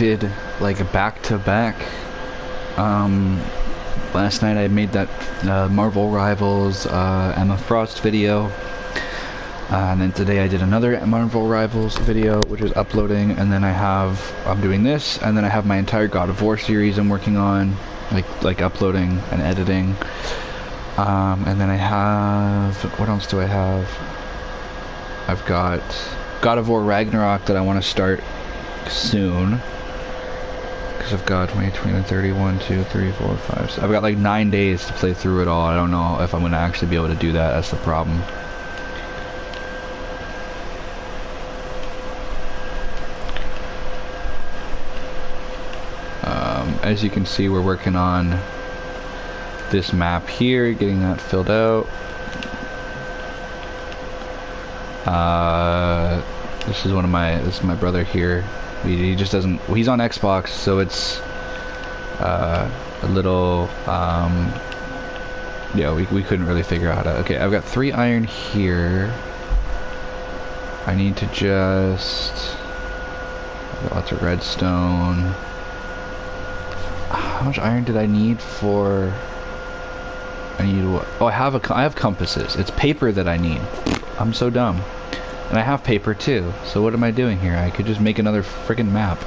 did like a back-to-back. Last night I made that Marvel Rivals Emma Frost video, and then today I did another Marvel Rivals video, which is uploading, and then I'm doing this, and then I have my entire God of War series I'm working on, like uploading and editing. And then I have, what else do I have? I've got God of War Ragnarok that I want to start soon. Because I've got 20, 31, 2, 3, 4, 5, 6. I've got like 9 days to play through it all. I don't know if I'm going to actually be able to do that. That's the problem. As you can see, we're working on this map here, getting that filled out. This is my brother here. He just doesn't, he's on Xbox, so it's a little yeah, we couldn't really figure out how to. Okay, I've got 3 iron here. I need to just, I've got lots of redstone. How much iron did I need for? I need what? Oh, I have compasses. It's paper that I need. I'm so dumb. And I have paper too. So what am I doing here? I could just make another friggin' map.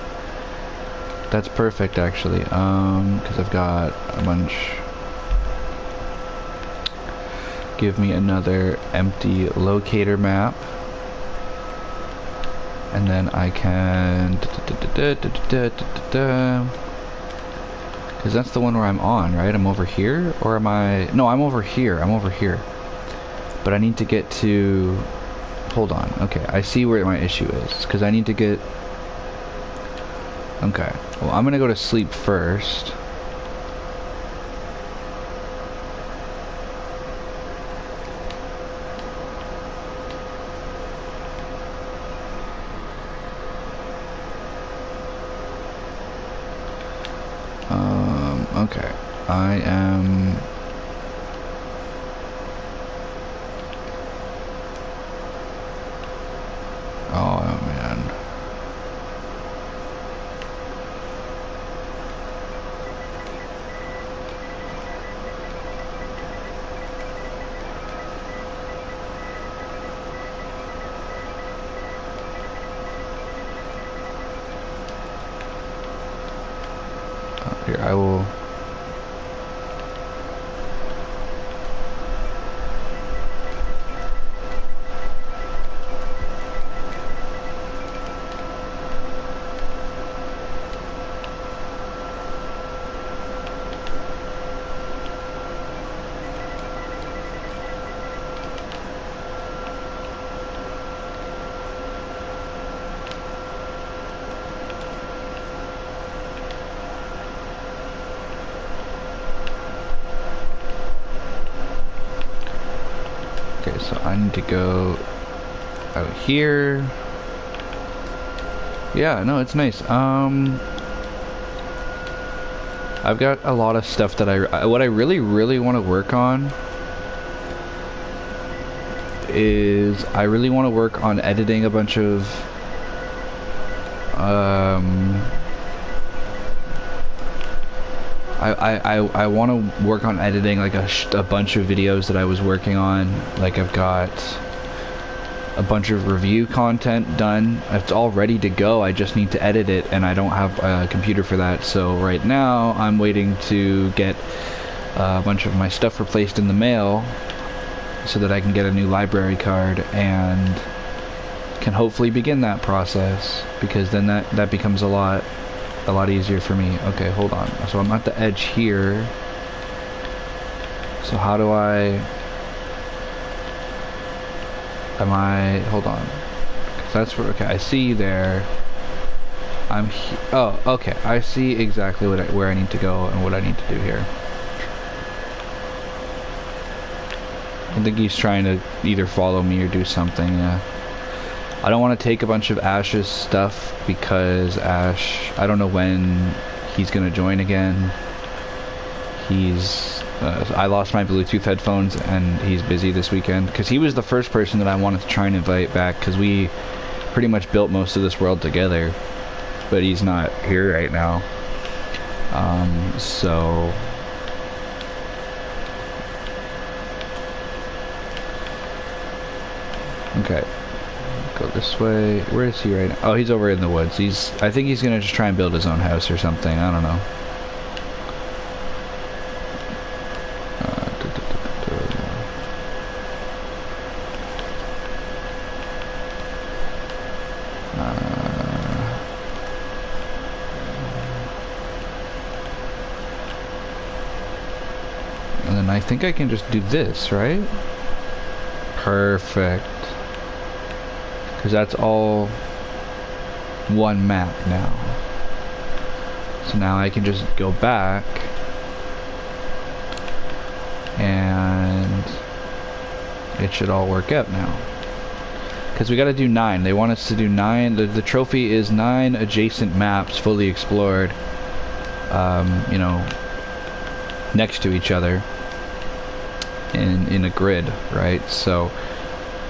That's perfect, actually. Because I've got a bunch. Give me another empty locator map. And then I can. Because that's the one where I'm on, right? I'm over here? Or am I... No, I'm over here. I'm over here. But I need to get to... Hold on. Okay, I see where my issue is. Because I need to get... Okay. Well, I'm going to go to sleep first. Okay, I am... Oh, man. Here, I will... Okay, so I need to go out here. Yeah, no, it's nice. I've got a lot of stuff that what I really want to work on is I really want to work on editing a bunch of I want to work on editing like a bunch of videos that I was working on. Like I've got a bunch of review content done. It's all ready to go. I just need to edit it, and I don't have a computer for that. So right now I'm waiting to get a bunch of my stuff replaced in the mail so that I can get a new library card and can hopefully begin that process, because then that becomes a lot easier for me. Okay, hold on. So I'm at the edge here. So how do hold on. 'Cause that's where, okay, I see you there. Oh, okay. I see exactly where I need to go and what I need to do here. I think he's trying to either follow me or do something, yeah. I don't want to take a bunch of Ash's stuff because Ash, I don't know when he's going to join again. I lost my Bluetooth headphones and he's busy this weekend because he was the first person that I wanted to try and invite back because we pretty much built most of this world together. but he's not here right now. So okay, go this way. Where is he right now? Oh, he's over in the woods. I think he's gonna just try and build his own house or something. I don't know. And then I think I can just do this, right? Perfect. Because that's all one map now. So now I can just go back and it should all work out now. Because we got to do 9. They want us to do 9. The trophy is 9 adjacent maps fully explored, you know, next to each other in a grid, right? So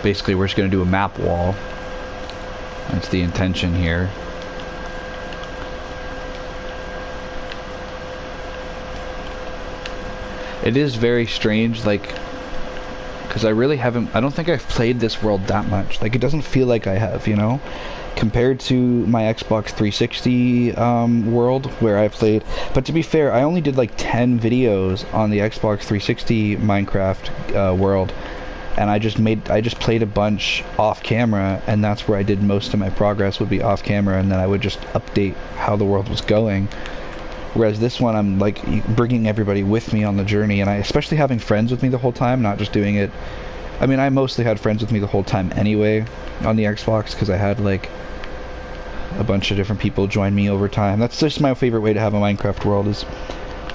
basically we're just going to do a map wall. That's the intention here. It is very strange, like, because I don't think I've played this world that much. Like, it doesn't feel like I have, you know, compared to my Xbox 360 world where I played. But to be fair, I only did like 10 videos on the Xbox 360 Minecraft world, and I just played a bunch off camera, and that's where I did most of my progress, would be off camera, and then I would just update how the world was going. Whereas this one, I'm like bringing everybody with me on the journey, and especially having friends with me the whole time, not just doing it. I mean, I mostly had friends with me the whole time anyway on the Xbox, because I had like a bunch of different people join me over time. That's just my favorite way to have a Minecraft world, is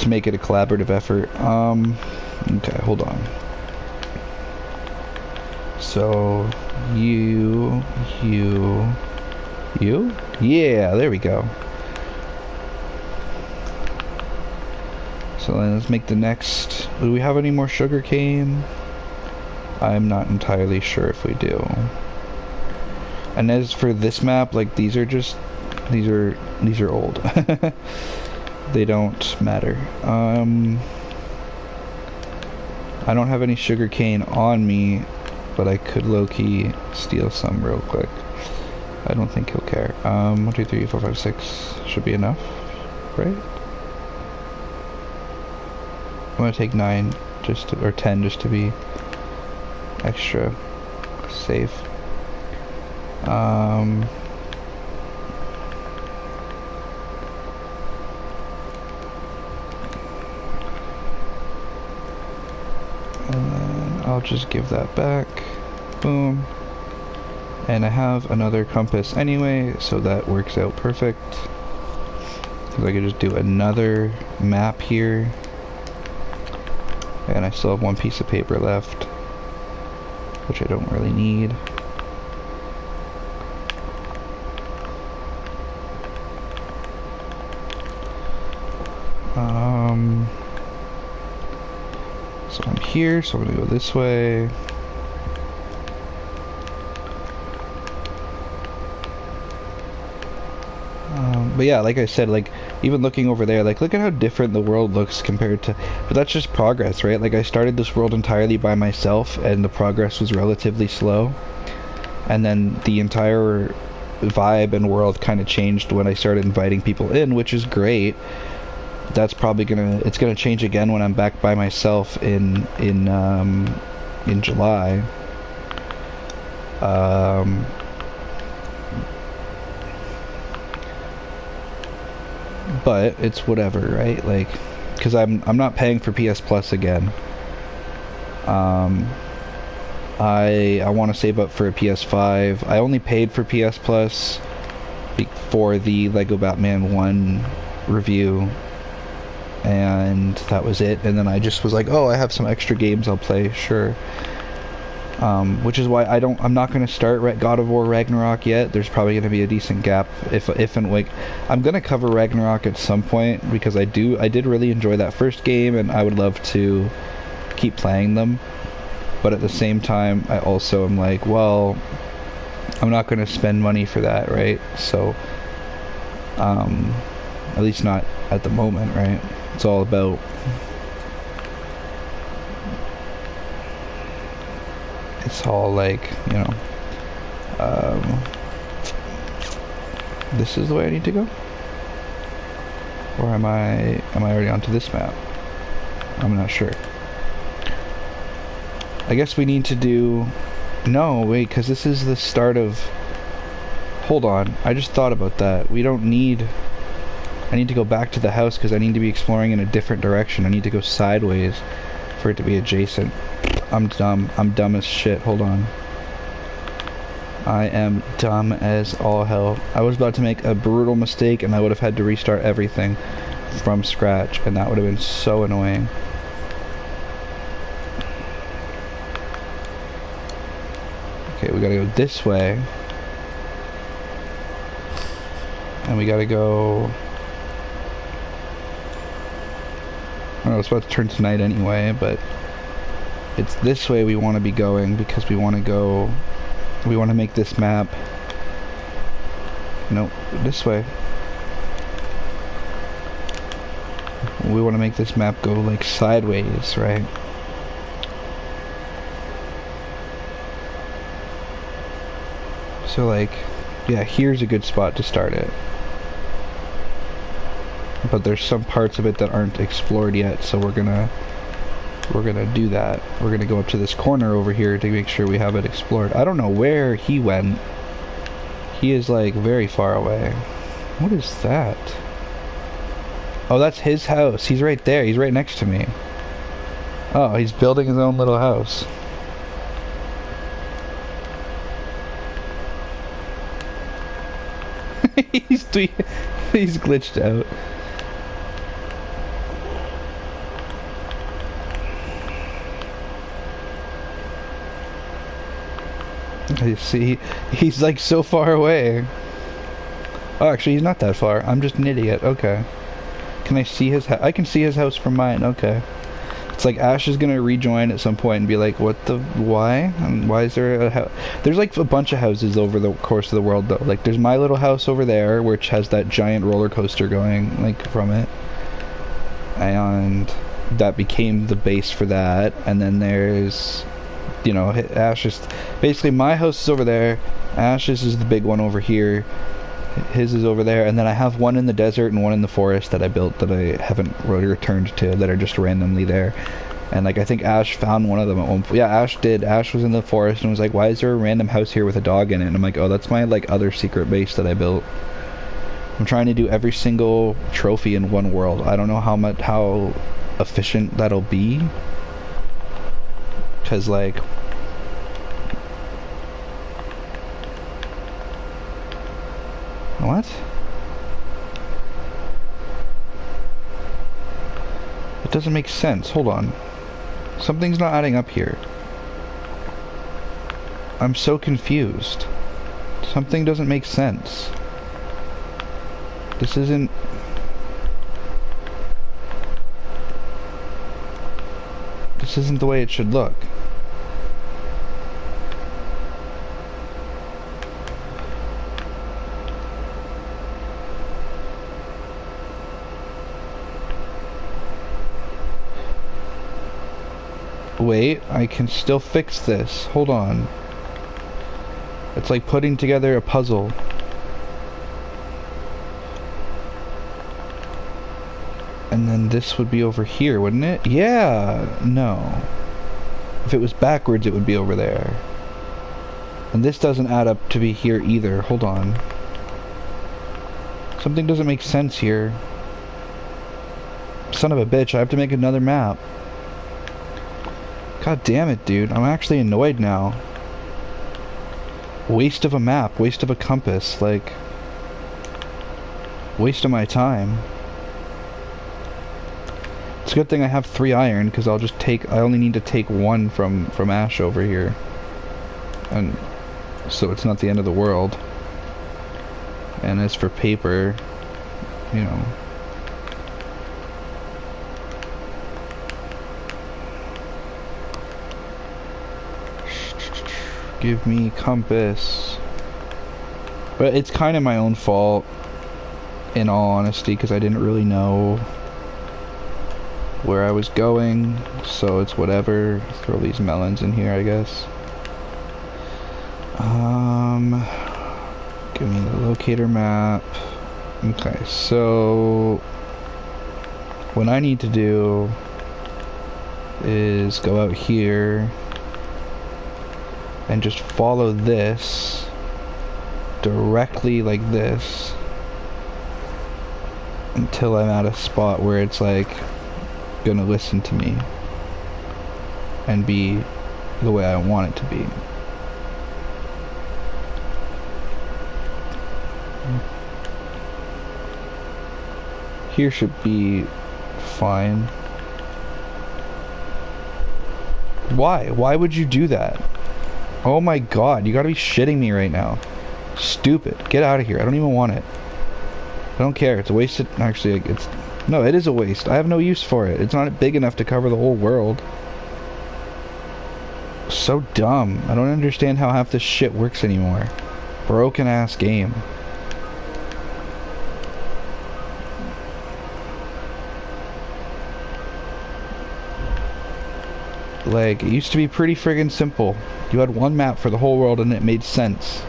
to make it a collaborative effort. Okay, hold on. So you, yeah, there we go. So then let's make the next. Do we have any more sugar cane? I'm not entirely sure if we do. And as for this map, like, these are old. They don't matter. I don't have any sugar cane on me, but I could low-key steal some real quick. I don't think he'll care. 1, 2, 3, 4, 5, 6 should be enough, right? I'm gonna take 9 or 10 just to be extra safe. And then I'll just give that back. Boom. And I have another compass anyway, so that works out perfect. Because I could just do another map here. And I still have 1 piece of paper left, which I don't really need. So I'm here, so I'm gonna go this way. But yeah, like I said, like, even looking over there, like, look at how different the world looks compared to, but that's just progress, right? Like, I started this world entirely by myself, and the progress was relatively slow, and then the entire vibe and world kind of changed when I started inviting people in, which is great. That's probably it's gonna change again when I'm back by myself in July. But it's whatever, right? Like, because I'm not paying for PS Plus again. I want to save up for a PS5. I only paid for PS Plus for the Lego Batman 1 review, and that was it. And then I just was like, oh, I have some extra games I'll play, sure. Which is why I'm not going to start God of War Ragnarok yet. There's probably going to be a decent gap if and like, I'm going to cover Ragnarok at some point, because I did really enjoy that first game, and I would love to keep playing them. But at the same time, I also am like, well, I'm not going to spend money for that, right? So At least not at the moment, right? It's all about like, you know, this is the way I need to go? Or am I already onto this map? I'm not sure. I guess we need to do... No, wait, because this is the start of... Hold on, I just thought about that. We don't need... I need to go back to the house because I need to be exploring in a different direction. I need to go sideways for it to be adjacent. I'm dumb. I'm dumb as shit. Hold on. I am dumb as all hell. I was about to make a brutal mistake and I would have had to restart everything from scratch, and that would have been so annoying. Okay, we gotta go this way. And we gotta go... I don't know, it's about to turn to night anyway, but it's this way we want to be going because we want to go... We want to make this map... Nope, this way. We want to make this map go like sideways, right? So like, yeah, here's a good spot to start it. But there's some parts of it that aren't explored yet, so we're gonna do that. We're gonna go up to this corner over here to make sure we have it explored. I don't know where he went. He is like very far away. What is that? Oh, that's his house. He's right there. He's right next to me. Oh, he's building his own little house. he's glitched out. I see. He's like so far away. Oh, actually, he's not that far. I'm just an idiot. Okay. Can I see his house? I can see his house from mine. Okay. It's like Ash is gonna rejoin at some point and be like, what the... Why? And why is there a house? There's like a bunch of houses over the course of the world, though. Like, there's my little house over there, which has that giant roller coaster going, like, from it. And that became the base for that. And then there's... You know, Ash's... Basically, my house is over there. Ash's is the big one over here. His is over there. And then I have one in the desert and one in the forest that I built that I haven't really returned to, that are just randomly there. And, like, I think Ash found one of them at one point. Yeah, Ash did. Ash was in the forest and was like, why is there a random house here with a dog in it? And I'm like, oh, that's my, like, other secret base that I built. I'm trying to do every single trophy in one world. I don't know how efficient that'll be. Because, like... What? It doesn't make sense. Hold on. Something's not adding up here. I'm so confused. Something doesn't make sense. This isn't... This isn't the way it should look. Wait, I can still fix this. Hold on. It's like putting together a puzzle. And then this would be over here, wouldn't it? Yeah! No. If it was backwards, it would be over there. And this doesn't add up to be here either. Hold on. Something doesn't make sense here. Son of a bitch, I have to make another map. God damn it, dude. I'm actually annoyed now. Waste of a map. Waste of a compass. Like... Waste of my time. It's a good thing I have 3 iron, because I'll just take... I only need to take 1 from Ash over here. And... So it's not the end of the world. And as for paper... You know... Give me compass. But it's kind of my own fault. in all honesty, because I didn't really know where I was going, so it's whatever. Throw these melons in here, I guess. Give me the locator map. Okay, so what I need to do is go out here and just follow this directly like this until I'm at a spot where it's like gonna listen to me and be the way I want it to be. Here should be fine. Why? Why would you do that? Oh my god, you gotta be shitting me right now. Stupid. Get out of here. I don't even want it. I don't care. It's a wasted... Actually, it's... No, it is a waste. I have no use for it. It's not big enough to cover the whole world. So dumb. I don't understand how half this shit works anymore. Broken ass game. Like, it used to be pretty friggin' simple. You had one map for the whole world and it made sense.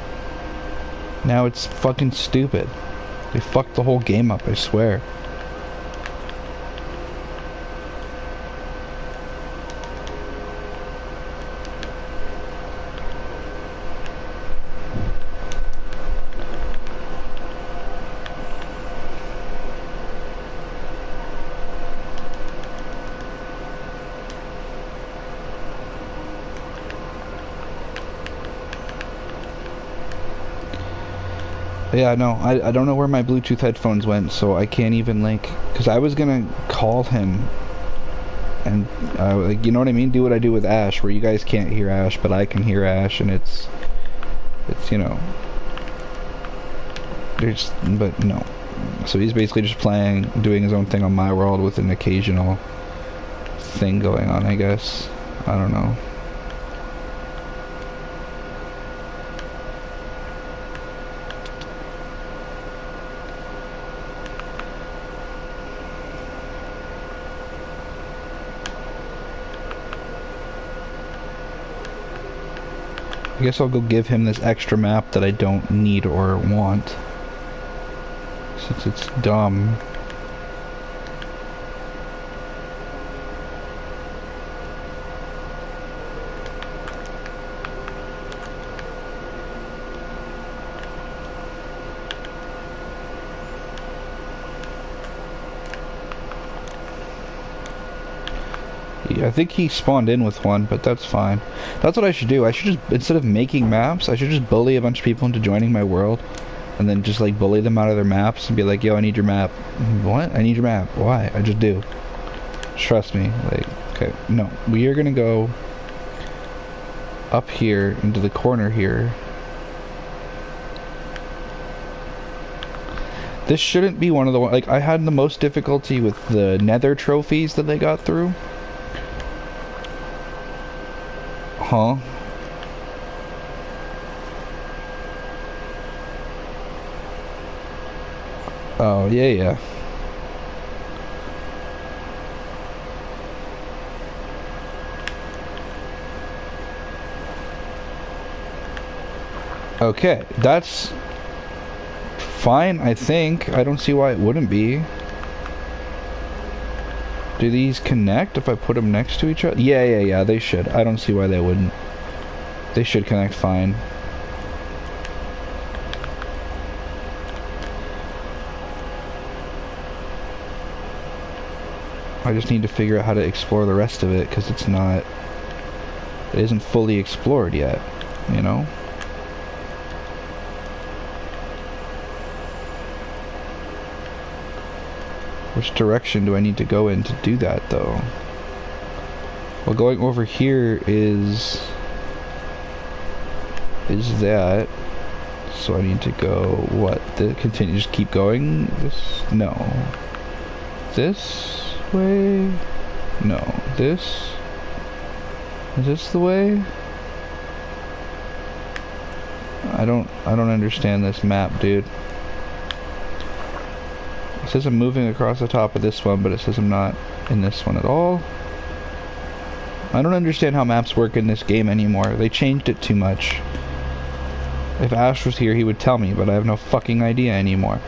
Now it's fucking stupid. They fucked the whole game up, I swear. Yeah, no, I don't know where my Bluetooth headphones went, so I can't even, like, because I was gonna call him, and, like, you know what I mean? Do what I do with Ash, where you guys can't hear Ash, but I can hear Ash, and it's, you know, there's, but no. So he's basically just playing, doing his own thing on my world with an occasional thing going on, I guess. I don't know. I guess I'll go give him this extra map that I don't need or want, since it's dumb. I think he spawned in with one, but that's fine. That's what I should do. I should just, instead of making maps, I should just bully a bunch of people into joining my world, and then just like bully them out of their maps and be like, yo, I need your map. What? I need your map. Why? I just do. Trust me. Like, okay, no. We are gonna go up here into the corner here. This shouldn't be one of the, like, I had the most difficulty with the nether trophies that they got through. Huh? Oh, yeah. Okay, that's fine, I think. I don't see why it wouldn't be. Do these connect if I put them next to each other? Yeah, they should. I don't see why they wouldn't. They should connect fine. I just need to figure out how to explore the rest of it, because it isn't fully explored yet, you know? Which direction do I need to go in to do that, though? Well, going over here is that. So I need to go, what? Continue, just keep going? This? No. This way? No. This? Is this the way? I don't understand this map, dude. says I'm moving across the top of this one, but it says I'm not in this one at all. I don't understand how maps work in this game anymore. They changed it too much. If Ash was here, he would tell me, but I have no fucking idea anymore.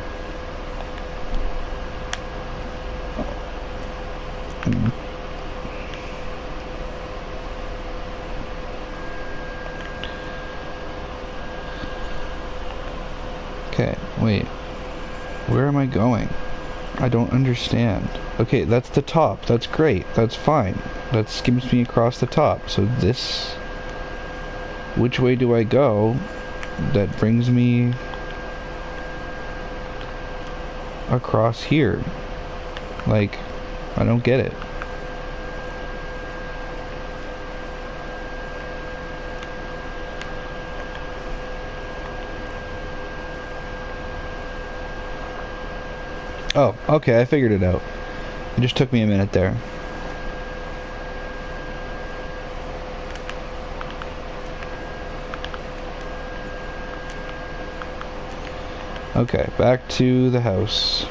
Okay, wait. Where am I going? I don't understand. Okay, that's the top. That's great. That's fine. That skims me across the top. So this... Which way do I go that brings me across here? Like, I don't get it. Oh, okay, I figured it out. It just took me a minute there. Okay, back to the house.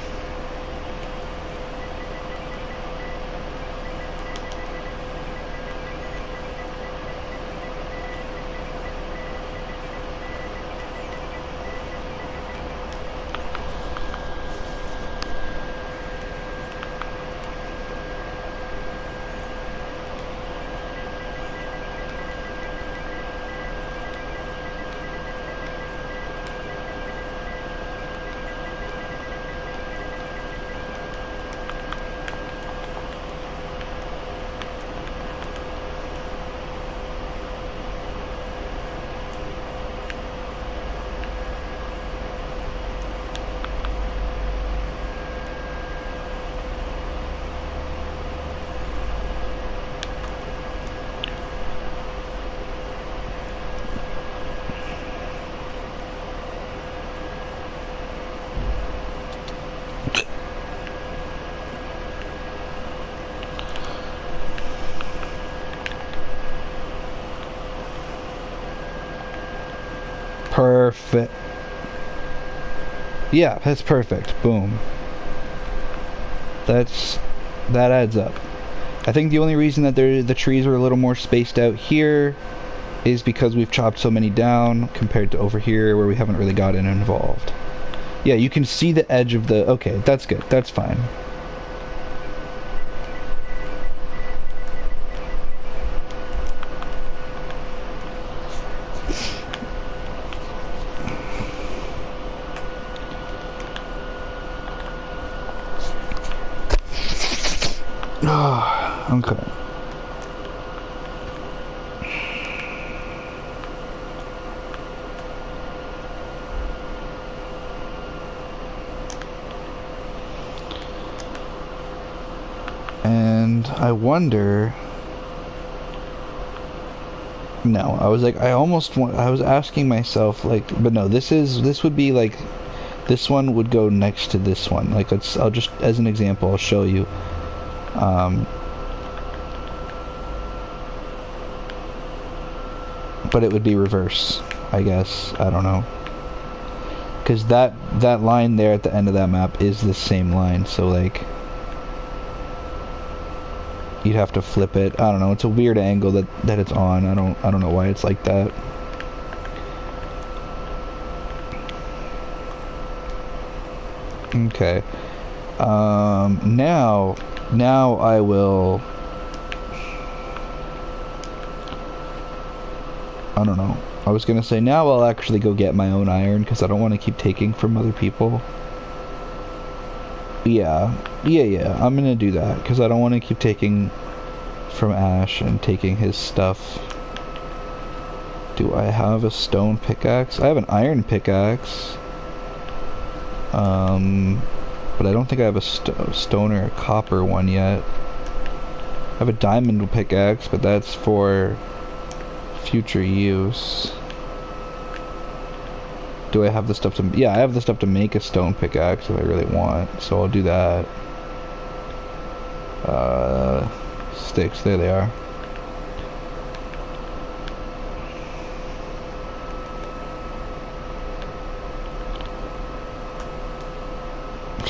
Perfect. Yeah, that's perfect. Boom. That adds up. I think the only reason that the trees are a little more spaced out here is because we've chopped so many down compared to over here where we haven't really gotten involved. Yeah, you can see the edge of the... Okay, that's good. That's fine. Okay. And I wonder... No, I was like, I was asking myself, like, but no, this would be like, this one would go next to this one. Like, I'll just, as an example, I'll show you. But it would be reverse, I guess. I don't know. Because that line there at the end of that map is the same line, so like... You'd have to flip it. I don't know, it's a weird angle that it's on. I don't know why it's like that. Okay. Now I will... I don't know. I was gonna say now I'll actually go get my own iron because I don't want to keep taking from other people. Yeah. I'm gonna do that because I don't want to keep taking from Ash and taking his stuff. Do I have a stone pickaxe? I have an iron pickaxe. But I don't think I have a stone or a copper one yet. I have a diamond pickaxe, but that's for future use. Do I have the stuff to... Yeah, I have the stuff to make a stone pickaxe if I really want, so I'll do that. Sticks, there they are.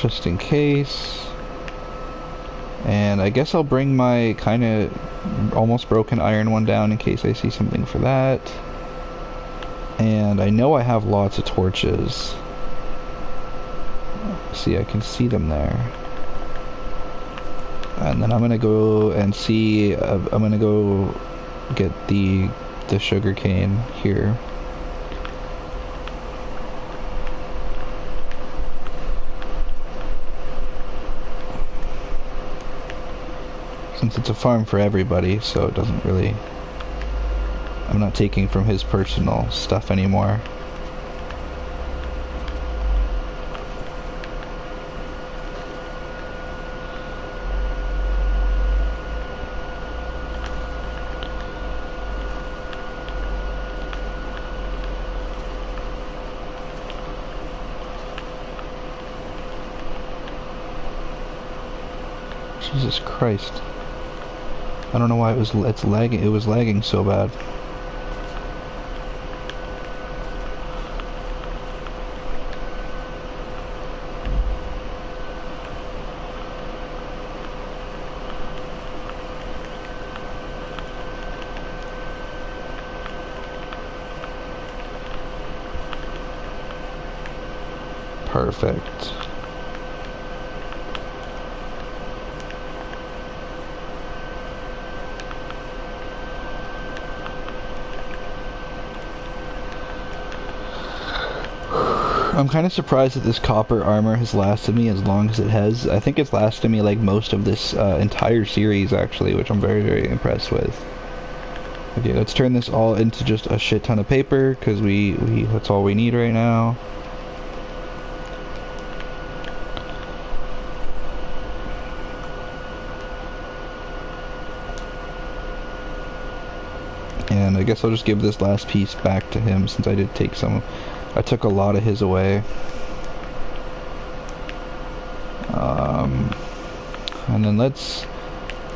just in case. And I guess I'll bring my kind of almost broken iron one down in case I see something for that. And I know I have lots of torches. See, I can see them there. And then I'm gonna go and see, I'm gonna go get the sugar cane here. Since it's a farm for everybody, so it doesn't really... I'm not taking from his personal stuff anymore. Jesus Christ. I don't know why it was lagging so bad. Perfect. I'm kind of surprised that this copper armor has lasted me as long as it has. I think it's lasted me like most of this entire series actually, which I'm very, very impressed with. Okay, let's turn this all into just a shit ton of paper, because that's all we need right now. And I guess I'll just give this last piece back to him, since I did take some. I took a lot of his away. And then let's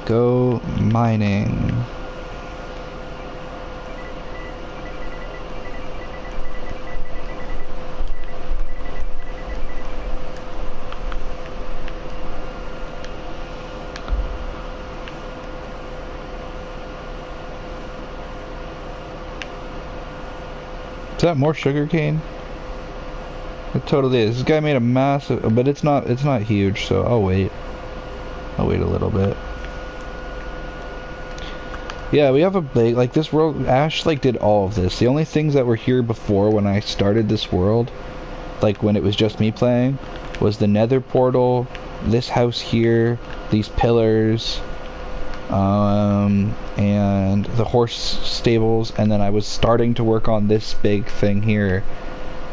go mining. Is that more sugarcane? It totally is. This guy made a massive, but it's not huge, so I'll wait. I'll wait a little bit. Yeah, we have a big, like, this world, Ash, like, did all of this. The only things that were here before when I started this world, like, when it was just me playing, was the nether portal, this house here, these pillars, and the horse stables, and then I was starting to work on this big thing here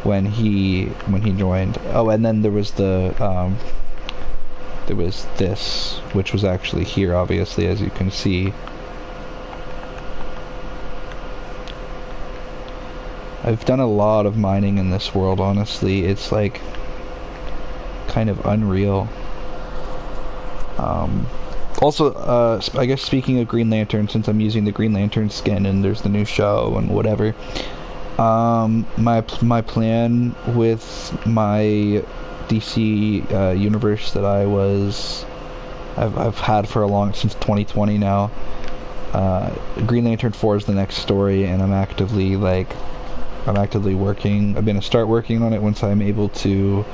when he joined. Oh, and then there was there was this, which was actually here, obviously, as you can see. I've done a lot of mining in this world, honestly. It's like kind of unreal. Also, I guess speaking of Green Lantern, since I'm using the Green Lantern skin and there's the new show and whatever, my plan with my DC universe that I've had for since 2020 now. Green Lantern 4 is the next story, and I'm actively working. I'm gonna start working on it once I'm able to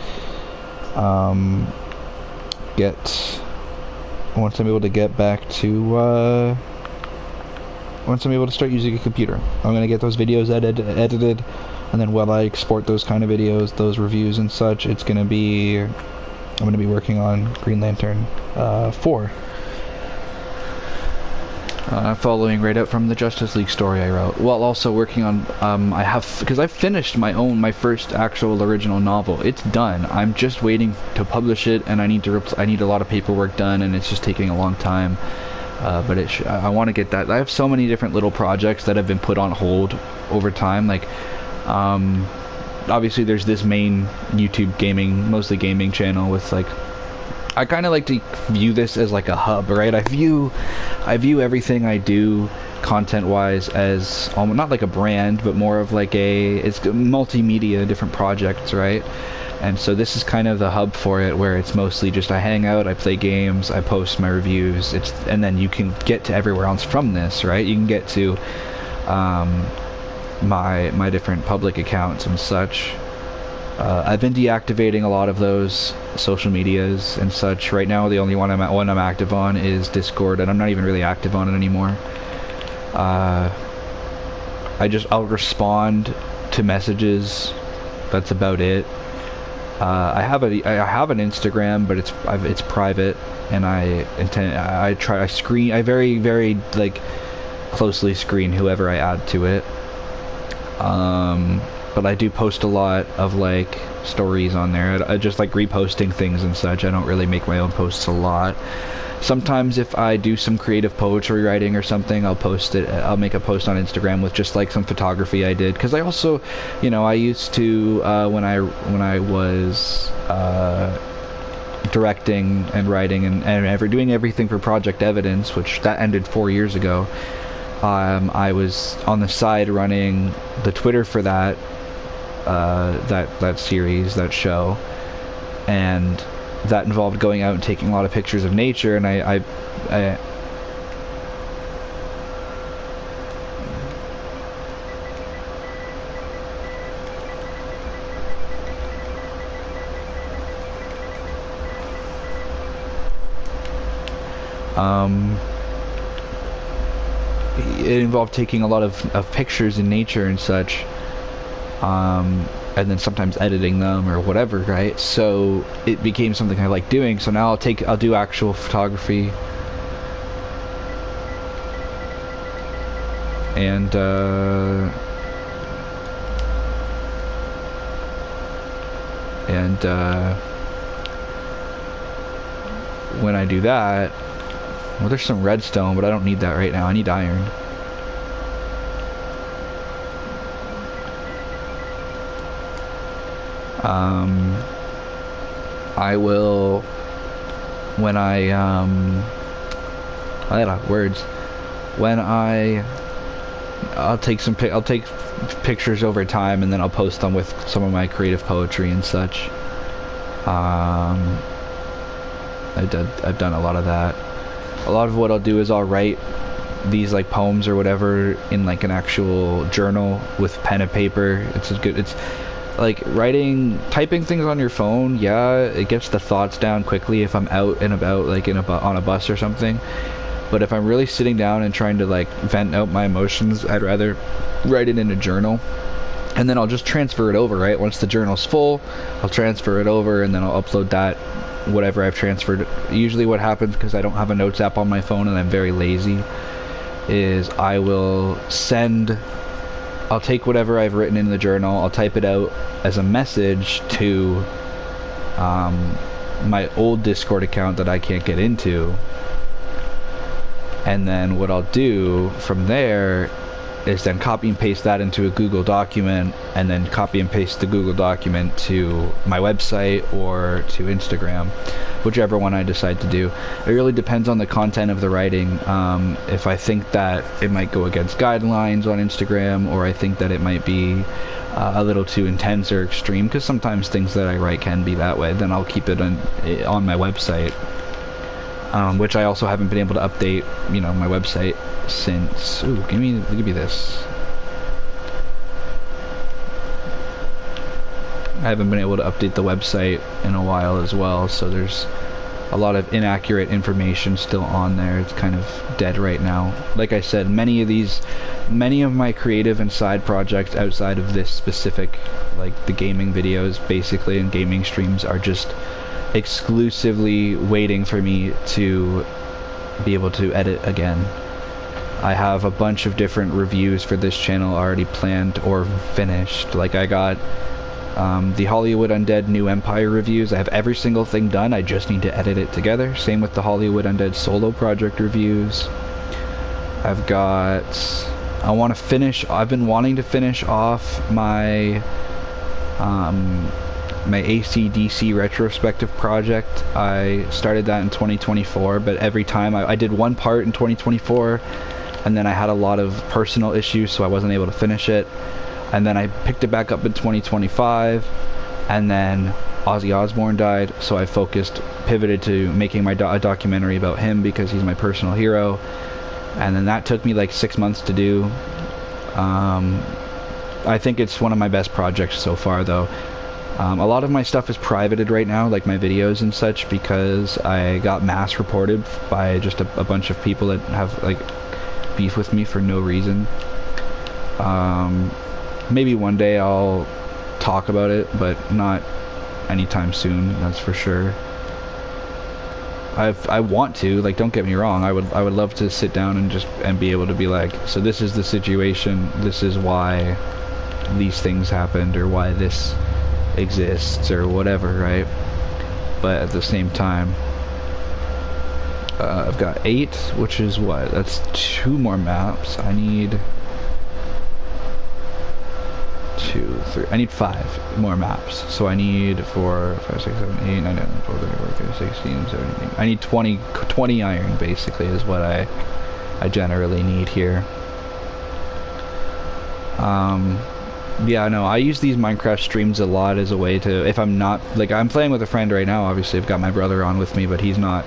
once I'm able to start using a computer. I'm gonna get those videos edited, and then while I export those kind of videos, those reviews and such, I'm gonna be working on Green Lantern 4. Following right out from the Justice League story I wrote, while also working on, because I've finished my first actual original novel. It's done. I'm just waiting to publish it, and I need a lot of paperwork done, and it's just taking a long time. But I want to get that. I have so many different little projects that have been put on hold over time. Like, obviously there's this main YouTube mostly gaming channel with like. I kind of like to view this as like a hub, right? I view everything I do content-wise as not like a brand, but more of like it's multimedia, different projects, right? And so this is kind of the hub for it, where it's mostly just I hang out, I play games, I post my reviews. And then you can get to everywhere else from this, right? You can get to my different public accounts and such. I've been deactivating a lot of those social medias and such. Right now, the only one I'm active on is Discord, and I'm not even really active on it anymore. I'll respond to messages. That's about it. I have an Instagram, but it's private, and I very, very like closely screen whoever I add to it. But I do post a lot of like stories on there. I just like reposting things and such. I don't really make my own posts a lot. Sometimes if I do some creative poetry writing or something, I'll post it. I'll make a post on Instagram with just like some photography I did, because I also, I used to when I was directing and writing and doing everything for Project Evidence, which that ended 4 years ago. I was on the side running the Twitter for that series, that show, and that involved going out and taking a lot of pictures of nature, and I it involved taking a lot of pictures in nature and such, and then sometimes editing them or whatever, right? So it became something I like doing. So now I'll do actual photography, and when I do that, well, there's some redstone, but I don't need that right now. I need iron. I will, when I'll take pictures over time, and then I'll post them with some of my creative poetry and such. I've done a lot of that. A lot of what I'll do is I'll write these like poems or whatever in like an actual journal with pen and paper. It's like typing things on your phone. Yeah, it gets the thoughts down quickly if I'm out and about, like on a bus or something. But if I'm really sitting down and trying to like vent out my emotions, I'd rather write it in a journal, and then I'll just transfer it over, right? Once the journal's full, I'll transfer it over, and then I'll upload that, whatever I've transferred. Usually what happens, because I don't have a notes app on my phone and I'm very lazy, is I'll take whatever I've written in the journal, I'll type it out as a message to my old Discord account that I can't get into, and then what I'll do from there is then copy and paste that into a Google document, and then copy and paste the Google document to my website or to Instagram, whichever one I decide to do. It really depends on the content of the writing. If I think that it might go against guidelines on Instagram, or I think that it might be a little too intense or extreme, because sometimes things that I write can be that way, then I'll keep it on my website. Which I also haven't been able to update, my website since. Ooh, give me this. I haven't been able to update the website in a while as well, so there's a lot of inaccurate information still on there. It's kind of dead right now. Like I said, many of my creative and side projects outside of this specific, like the gaming videos basically and gaming streams, are just exclusively waiting for me to be able to edit again. I have a bunch of different reviews for this channel already planned or finished. Like I got the Hollywood Undead New Empire reviews. I have every single thing done, I just need to edit it together. Same with the Hollywood Undead solo project reviews. I've been wanting to finish off my my AC/DC retrospective project. I started that in 2024, but every time I did one part in 2024, and then I had a lot of personal issues, so I wasn't able to finish it. And then I picked it back up in 2025, and then Ozzy Osbourne died, so I pivoted to making a documentary about him because he's my personal hero, and then that took me like 6 months to do. I think it's one of my best projects so far, though. A lot of my stuff is privated right now, like my videos and such, because I got mass reported by just a bunch of people that have like beef with me for no reason. Maybe one day I'll talk about it, but not anytime soon, that's for sure. I want to, like, don't get me wrong, I would love to sit down and be able to be like, so this is the situation, this is why these things happened, or why this exists, or whatever, right? But at the same time, I've got 8, which is what? That's 2 more maps. I need 2, 3. I need 5 more maps. So I need 4, 5, 6, 7, 8, 9, 10, 12, 13, 14, 15, 16, 17. I need 20 iron, basically, is what I generally need here. Yeah, no, I use these Minecraft streams a lot as a way to, if I'm not, like, I'm playing with a friend right now, obviously I've got my brother on with me, but he's not,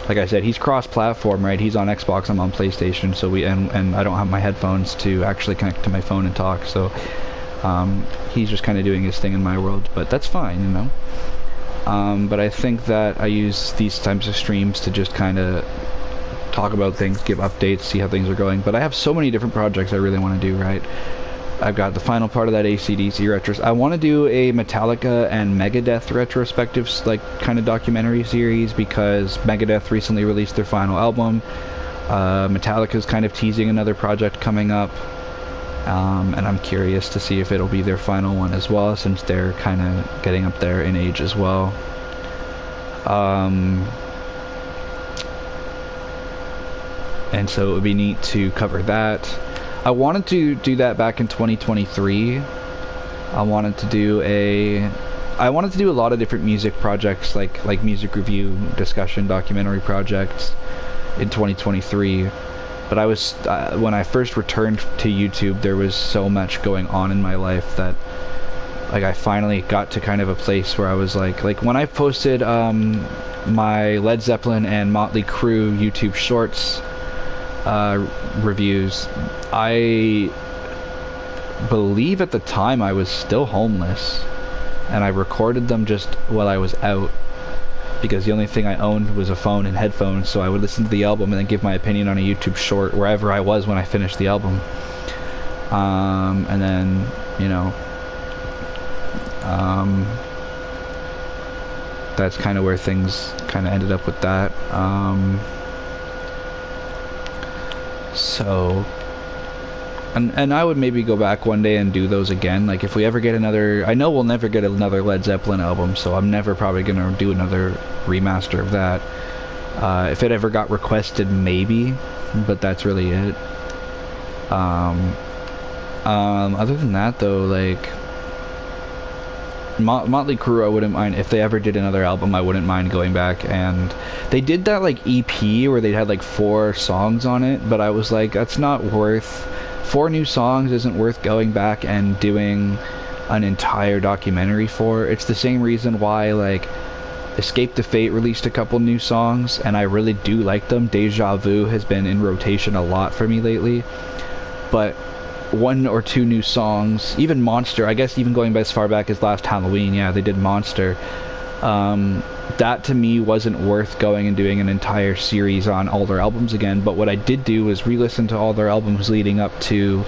like I said, he's cross-platform, right? He's on Xbox, I'm on PlayStation, so and I don't have my headphones to actually connect to my phone and talk, so he's just kind of doing his thing in my world, but that's fine, you know? But I think that I use these types of streams to just kind of talk about things, give updates, see how things are going, but I have so many different projects I really want to do, right? I've got the final part of that AC/DC retros. I want to do a Metallica and Megadeth retrospective, like, kind of documentary series, because Megadeth recently released their final album. Metallica's kind of teasing another project coming up, and I'm curious to see if it'll be their final one as well, since they're kind of getting up there in age as well. And so it would be neat to cover that. I wanted to do that back in 2023. I wanted to do a lot of different music projects, like music review, discussion, documentary projects in 2023. But I was when I first returned to YouTube, there was so much going on in my life that, like, I finally got to kind of a place where I was like when I posted my Led Zeppelin and Motley Crue YouTube shorts reviews, I believe at the time I was still homeless, and I recorded them just while I was out, because the only thing I owned was a phone and headphones, so I would listen to the album and then give my opinion on a YouTube short wherever I was when I finished the album. And then, you know, that's kind of where things kind of ended up with that. So, and I would maybe go back one day and do those again. Like, if we ever get another, I know we'll never get another Led Zeppelin album, so I'm never probably gonna do another remaster of that. If it ever got requested, maybe, but that's really it. Other than that, though, like, Motley Crue, I wouldn't mind if they ever did another album. I wouldn't mind going back, and they did that like EP where they had like 4 songs on it, but I was like, that's not worth 4 new songs, isn't worth going back and doing an entire documentary for. It's the same reason why, like, Escape the Fate released a couple new songs, and I really do like them. Deja Vu has been in rotation a lot for me lately, but 1 or 2 new songs, even Monster, I guess, even going by as far back as last Halloween, yeah, they did Monster. That to me wasn't worth going and doing an entire series on all their albums again, but what I did do was re-listen to all their albums leading up to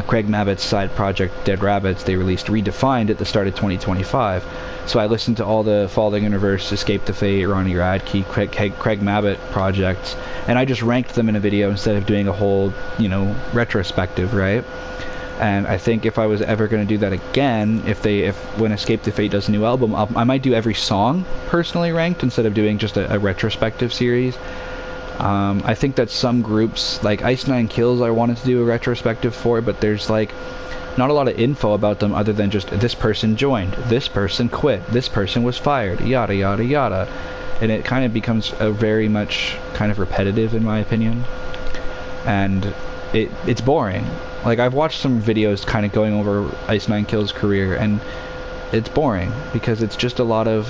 Craig Mabbitt's side project Dead Rabbits. They released Redefined at the start of 2025, so I listened to all the Falling Universe, Escape the Fate, Ronnie Radke, Craig Mabbitt projects, and I just ranked them in a video instead of doing a whole, you know, retrospective, right? And I think if I was ever going to do that again, when Escape the Fate does a new album, I might do every song personally ranked instead of doing just a retrospective series. I think that some groups, like Ice Nine Kills, I wanted to do a retrospective for, but there's like not a lot of info about them other than just this person joined, this person quit, this person was fired, yada yada yada, and it kind of becomes a very much kind of repetitive in my opinion, and it's boring. Like, I've watched some videos kind of going over Ice Nine Kills' career, and it's boring because it's just a lot of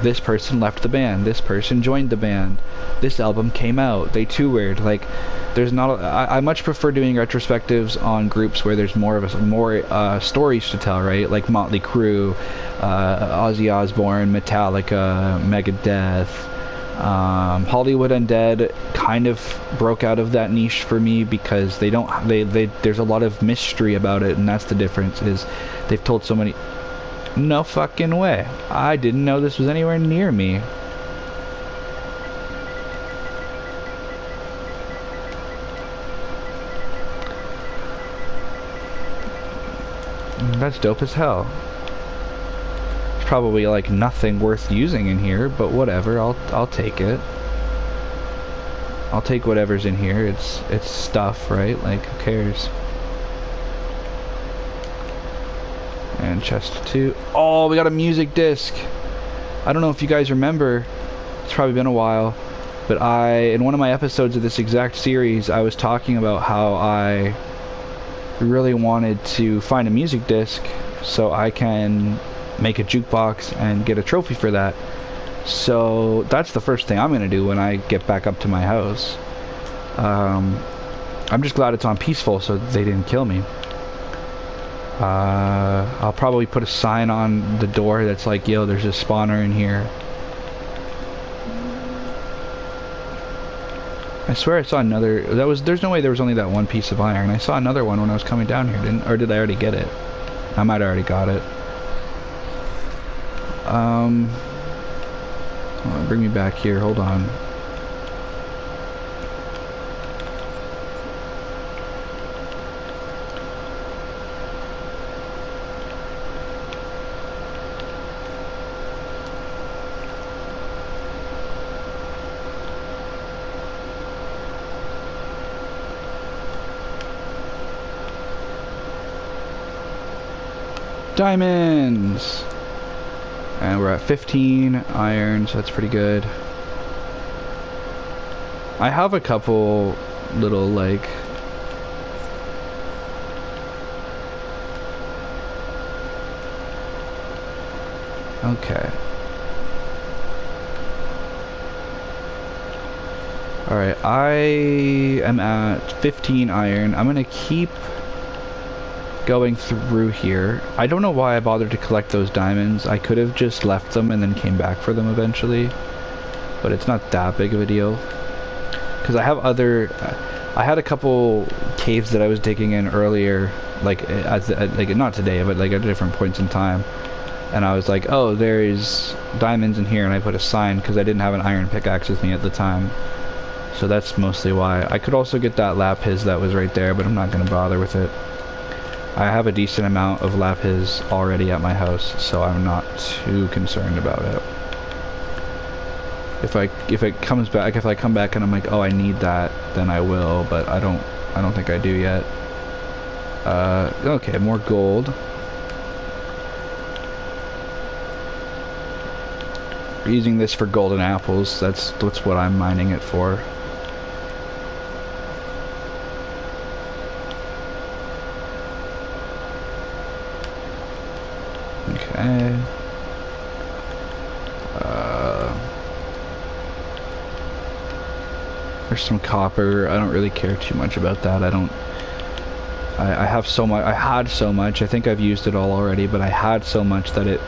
this person left the band, this person joined the band, this album came out, they toured. Like, there's not I much prefer doing retrospectives on groups where there's more stories to tell, right? Like Motley Crue, Ozzy Osbourne, Metallica, Megadeth. Hollywood Undead kind of broke out of that niche for me because there's a lot of mystery about it, and that's the difference, is they've told so many. No fucking way. I didn't know this was anywhere near me. That's dope as hell. There's probably like nothing worth using in here, but whatever. I'll take it. I'll take whatever's in here. It's stuff, right? Like, who cares? And chest 2. Oh, we got a music disc. I don't know if you guys remember. It's probably been a while, but in one of my episodes of this exact series, I was talking about how I really wanted to find a music disc so I can make a jukebox and get a trophy for that. So that's the first thing I'm gonna do when I get back up to my house. I'm just glad it's on peaceful so they didn't kill me. I'll probably put a sign on the door that's like, yo, there's a spawner in here. I swear I saw another. There's no way there was only that one piece of iron. I saw another one when I was coming down here, or did I already get it? I might have already got it. Bring me back here, hold on. Diamonds! And we're at 15 iron, so that's pretty good. I have a couple little, like... Okay. Alright, I am at 15 iron. I'm gonna keep going through here. I don't know why I bothered to collect those diamonds. I could have just left them and then came back for them eventually, but it's not that big of a deal because I have I had a couple caves that I was digging in earlier, like not today, but like at different points in time, and I was like, oh, there's diamonds in here, and I put a sign because I didn't have an iron pickaxe with me at the time, so that's mostly why. I could also get that lapis that was right there, but I'm not going to bother with it. I have a decent amount of lapis already at my house, so I'm not too concerned about it. If it comes back, if I come back and I'm like, oh, I need that, then I will, but I don't think I do yet. Okay, more gold. Using this for golden apples, that's what I'm mining it for. Okay. There's some copper. I don't really care too much about that. I have so much. I had so much. I think I've used it all already, but I had so much that it.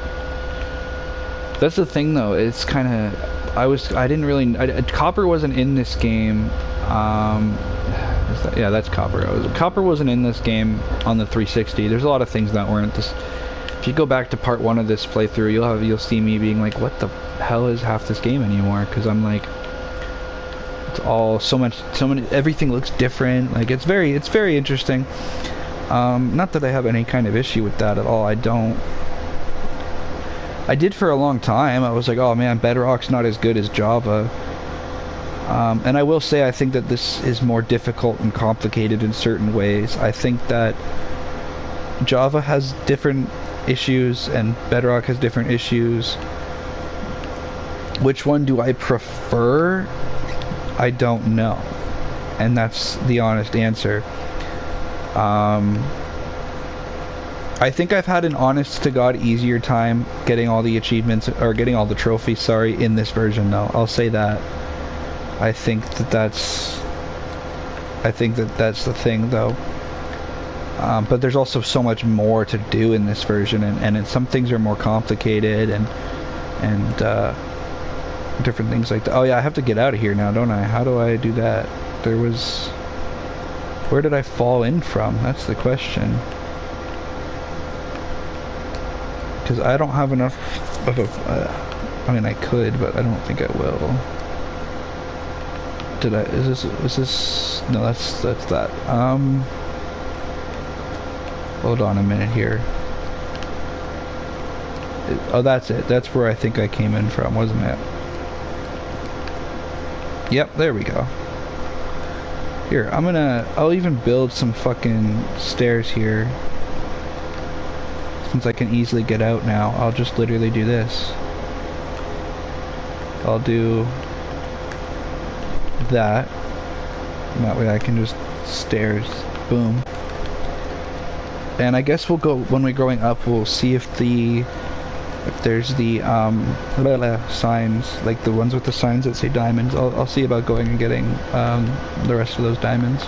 That's the thing, though. It's kind of. I didn't really. Copper wasn't in this game. Yeah, that's copper. Copper wasn't in this game on the 360. There's a lot of things that weren't. If you go back to part 1 of this playthrough, you'll see me being like, what the hell is half this game anymore? Because I'm like, it's all so many, everything looks different. Like, it's very interesting. Not that I have any kind of issue with that at all. I did for a long time. I was like, oh man, Bedrock's not as good as Java. And I will say, I think that this is more difficult and complicated in certain ways. I think that Java has different issues and Bedrock has different issues. Which one do I prefer? I don't know, and that's the honest answer. I think I've had an honest to God easier time getting all the achievements, or getting all the trophies, sorry, in this version though. I'll say that. I think that's the thing though. But there's also so much more to do in this version, and some things are more complicated, and different things like that. Oh yeah, I have to get out of here now, don't I? How do I do that? Where did I fall in from? That's the question. Because I don't have enough of a... I mean, I could, but I don't think I will. Did I... Is this... No, that's that. Hold on a minute here. Oh, that's it. That's where I think I came in from, wasn't it? Yep, there we go. Here, I'll even build some fucking stairs here. Since I can easily get out now, I'll just literally do this. I'll do that. And that way I can just stairs. Boom. And I guess we'll go, when we're growing up, we'll see if there's the signs, like the ones with the signs that say diamonds. I'll see about going and getting the rest of those diamonds.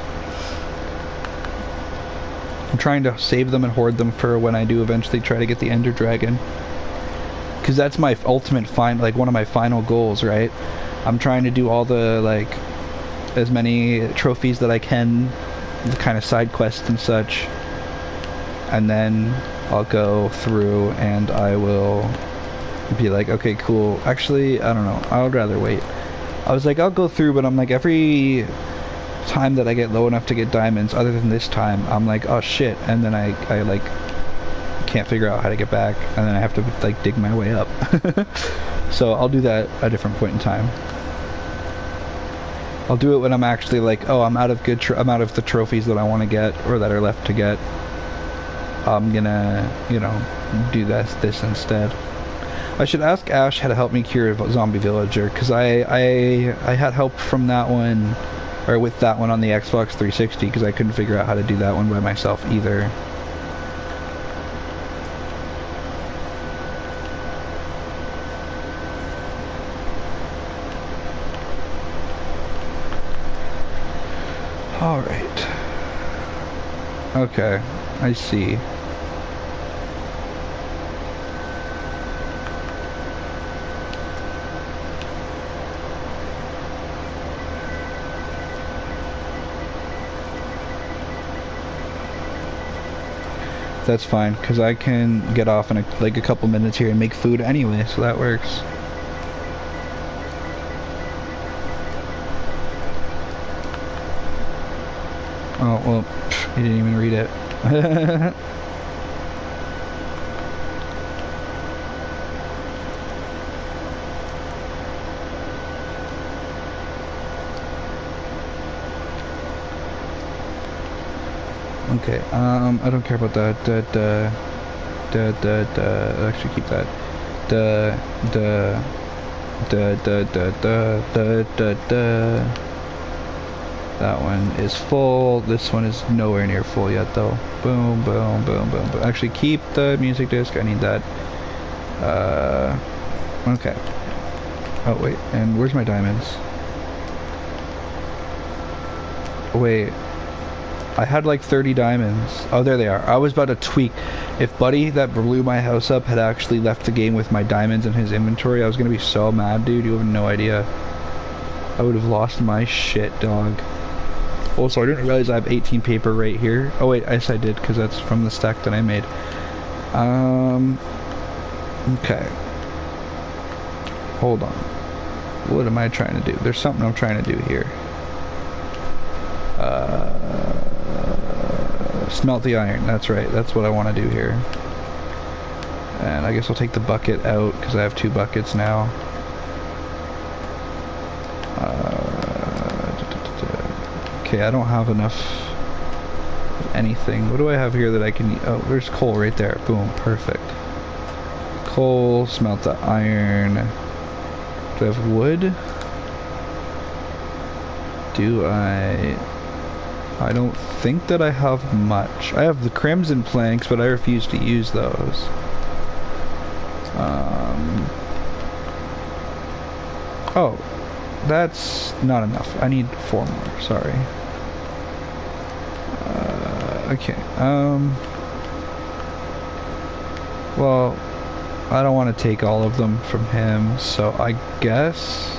I'm trying to save them and hoard them for when I do eventually try to get the Ender Dragon. Because that's my ultimate one of my final goals, right? I'm trying to do all the, like, as many trophies that I can, the kind of side quests and such. And then I'll go through and I will be like, okay, cool. Actually, I don't know. I would rather wait. I was like, I'll go through, but I'm like, every time that I get low enough to get diamonds, other than this time, I'm like, oh shit. And then I like can't figure out how to get back, and then I have to like dig my way up. So I'll do that at a different point in time. I'll do it when I'm actually like, oh, I'm out of the trophies that I want to get or that are left to get. I'm gonna, you know, do this instead. I should ask Ash how to help me cure a zombie villager, because I had help from that one, or with that one on the Xbox 360, because I couldn't figure out how to do that one by myself either. Alright. Okay, I see. That's fine, because I can get off in a couple minutes here and make food anyway, so that works. Oh, well, you didn't even read it. Okay, I don't care about that. Actually, keep that. That one is full. This one is nowhere near full yet, though. Boom, boom, boom, boom, boom. Actually, keep the music disc. I need that. Okay. Oh, wait. And where's my diamonds? Wait. I had like 30 diamonds. Oh, there they are. I was about to tweak. If Buddy that blew my house up had actually left the game with my diamonds in his inventory, I was gonna be so mad, dude. You have no idea. I would have lost my shit, dog. Also, I didn't realize I have 18 paper right here. Oh wait, yes I did, because that's from the stack that I made. Okay. Hold on. What am I trying to do? There's something I'm trying to do here. Smelt the iron. That's right. That's what I want to do here. And I guess I'll take the bucket out, because I have 2 buckets now. Okay, I don't have enough of anything. What do I have here that I can... Oh, there's coal right there. Boom. Perfect. Coal. Smelt the iron. Do I have wood? Do I... I don't think that I have much. I have the crimson planks, but I refuse to use those. Oh, that's not enough. I need 4 more, sorry. Okay, well, I don't want to take all of them from him, so I guess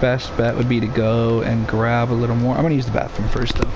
best bet would be to go and grab a little more. I'm gonna use the bathroom first, though.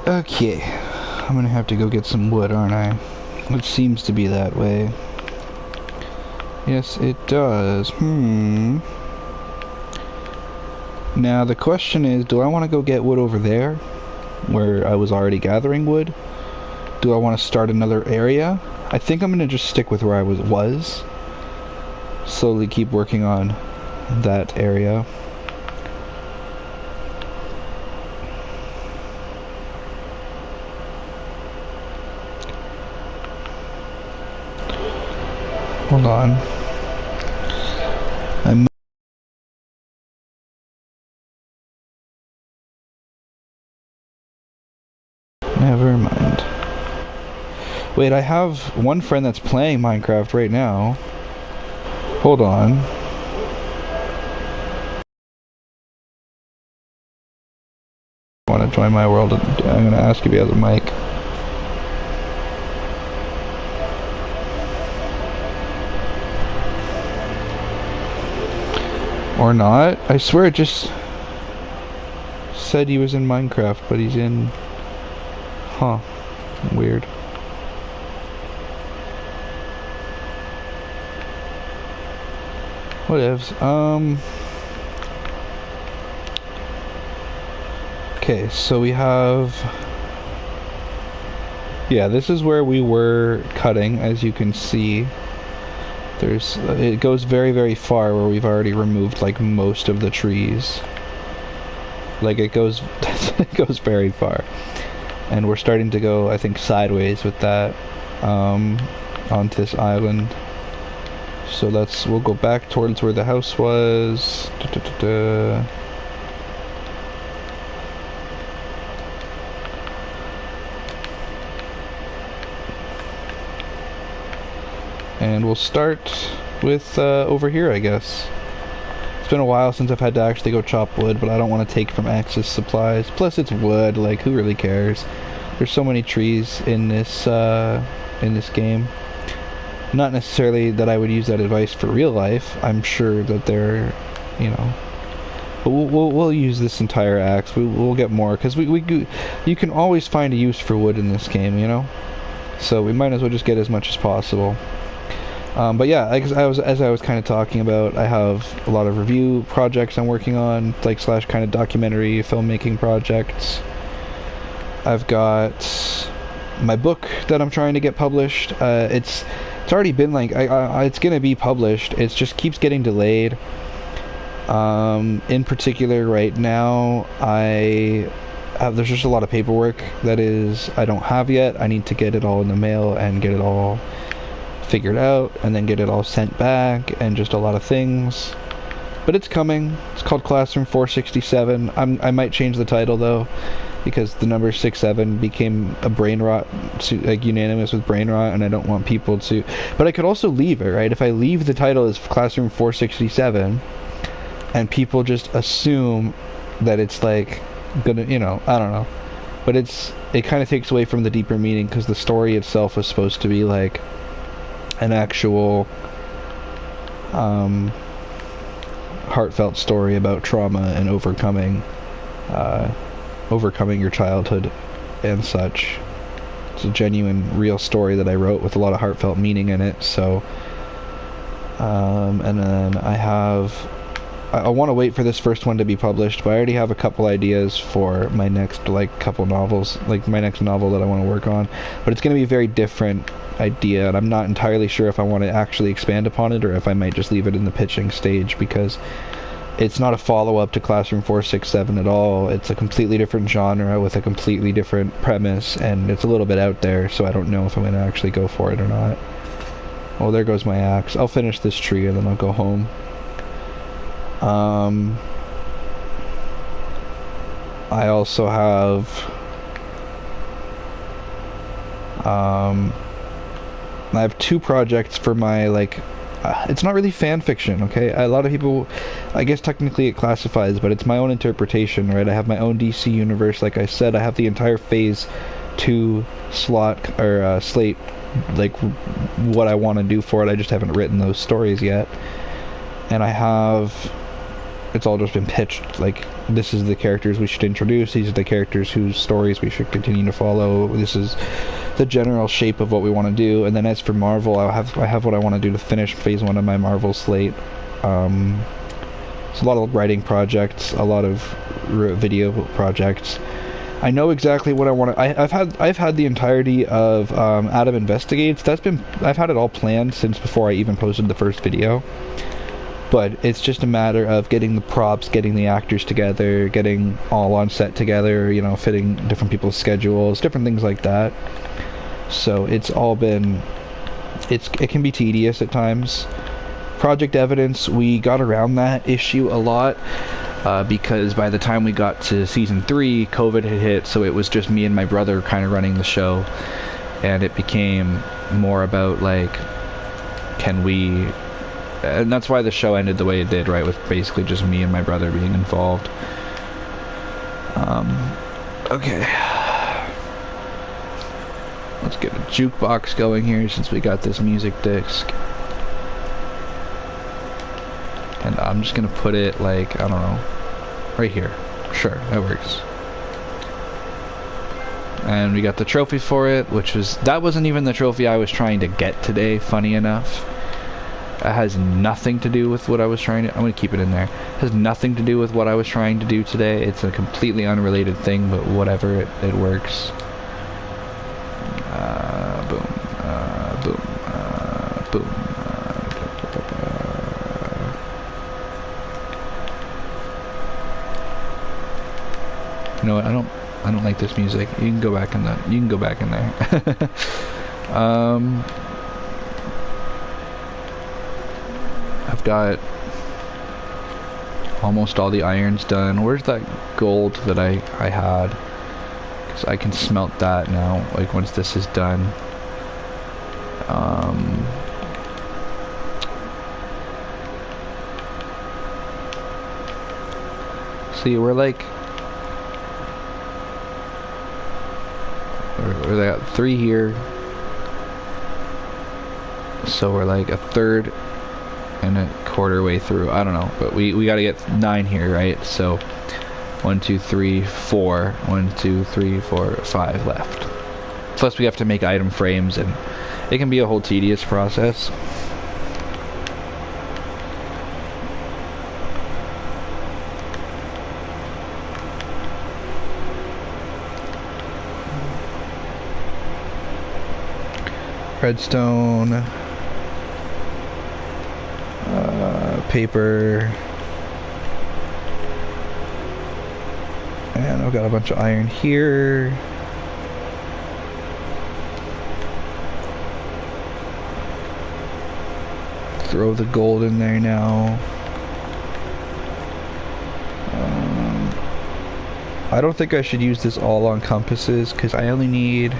Okay, I'm gonna have to go get some wood, aren't I? It seems to be that way. Yes, it does. Now the question is, do I want to go get wood over there, where I was already gathering wood? Do I want to start another area? I think I'm gonna just stick with where I was. Slowly keep working on that area. Hold on. Never mind. Wait, I have one friend that's playing Minecraft right now. Hold on. Want to join my world? I'm gonna ask if he has a mic. Or not. I swear it just said he was in Minecraft, but he's in... Huh. Weird. Whatevs. Okay, so we have... Yeah, this is where we were cutting, as you can see. There's... it goes very, very far where we've already removed, like, most of the trees. Like, it goes... it goes very far. And we're starting to go, I think, sideways with that, onto this island. So we'll go back towards where the house was. And we'll start with, over here, I guess. It's been a while since I've had to actually go chop wood, but I don't want to take from Axis supplies. Plus, it's wood, like, who really cares? There's so many trees in this game. Not necessarily that I would use that advice for real life. I'm sure that they're, you know... But we'll use this entire axe. We'll get more, because you can always find a use for wood in this game, you know? So we might as well just get as much as possible. But yeah, as I was kind of talking about, I have a lot of review projects I'm working on, like / kind of documentary filmmaking projects. I've got my book that I'm trying to get published. It's already been like it's gonna be published. It just keeps getting delayed. In particular, right now, there's just a lot of paperwork that I don't have yet. I need to get it all in the mail and get it all figured out, and then get it all sent back, and just a lot of things. But it's coming. It's called Classroom 467. I might change the title though, because the number 67 became a brain rot, like unanimous with brain rot, and I don't want people to... But I could also leave it, right? If I leave the title as Classroom 467, and people just assume that it's like gonna, you know, I don't know. But it kind of takes away from the deeper meaning, because the story itself was supposed to be like an actual heartfelt story about trauma and overcoming your childhood and such. It's a genuine, real story that I wrote with a lot of heartfelt meaning in it. So and then I want to wait for this first one to be published, but I already have a couple ideas for my next, like, couple novels, like my next novel that I want to work on. But it's going to be a very different idea, and I'm not entirely sure if I want to actually expand upon it, or if I might just leave it in the pitching stage, because it's not a follow-up to Classroom 467 at all. It's a completely different genre with a completely different premise, and it's a little bit out there, so I don't know if I'm going to actually go for it or not. Oh, there goes my axe. I'll finish this tree and then I'll go home. I also have I have two projects for my, like, it's not really fan fiction, okay? A lot of people, I guess technically it classifies, but it's my own interpretation, right? I have my own DC universe, like I said. I have the entire Phase 2 slate, like, what I want to do for it. I just haven't written those stories yet. And I have it's all just been pitched, like, this is the characters we should introduce, these are the characters whose stories we should continue to follow, this is the general shape of what we want to do. And then as for Marvel, I have what I want to do to finish phase 1 of my Marvel slate. It's a lot of writing projects, a lot of video projects. I know exactly what I want to. I've had the entirety of Adam Investigates. I've had it all planned since before I even posted the first video. But it's just a matter of getting the props, getting the actors together, getting all on set together, you know, fitting different people's schedules, different things like that. So it's all been, it can be tedious at times. Project Evidence, we got around that issue a lot because by the time we got to season 3, COVID had hit, so it was just me and my brother kind of running the show, and it became more about like, can we, and that's why the show ended the way it did, right, with basically just me and my brother being involved. Okay. Let's get a jukebox going here since we got this music disc. And I'm just gonna put it like, I don't know, right here. Sure, that works. And we got the trophy for it, which was, that wasn't even the trophy I was trying to get today, funny enough. It has nothing to do with what I was trying to, I'm gonna keep it in there. It has nothing to do with what I was trying to do today. It's a completely unrelated thing, but whatever, it works. Boom, boom, boom. You know what? I don't like this music. You can go back in the. You can go back in there. I've got almost all the irons done. Where's that gold that I had? Because I can smelt that now. Like once this is done. See, we're like. They got 3 here, so we're like a third and a quarter way through. I don't know, but we got to get 9 here, right? So 1 2 3 4 1 2 3 4 5 left. Plus we have to make item frames, and it can be a whole tedious process. Redstone, paper, and I've got a bunch of iron here. Throw the gold in there now. I don't think I should use this all on compasses because I only need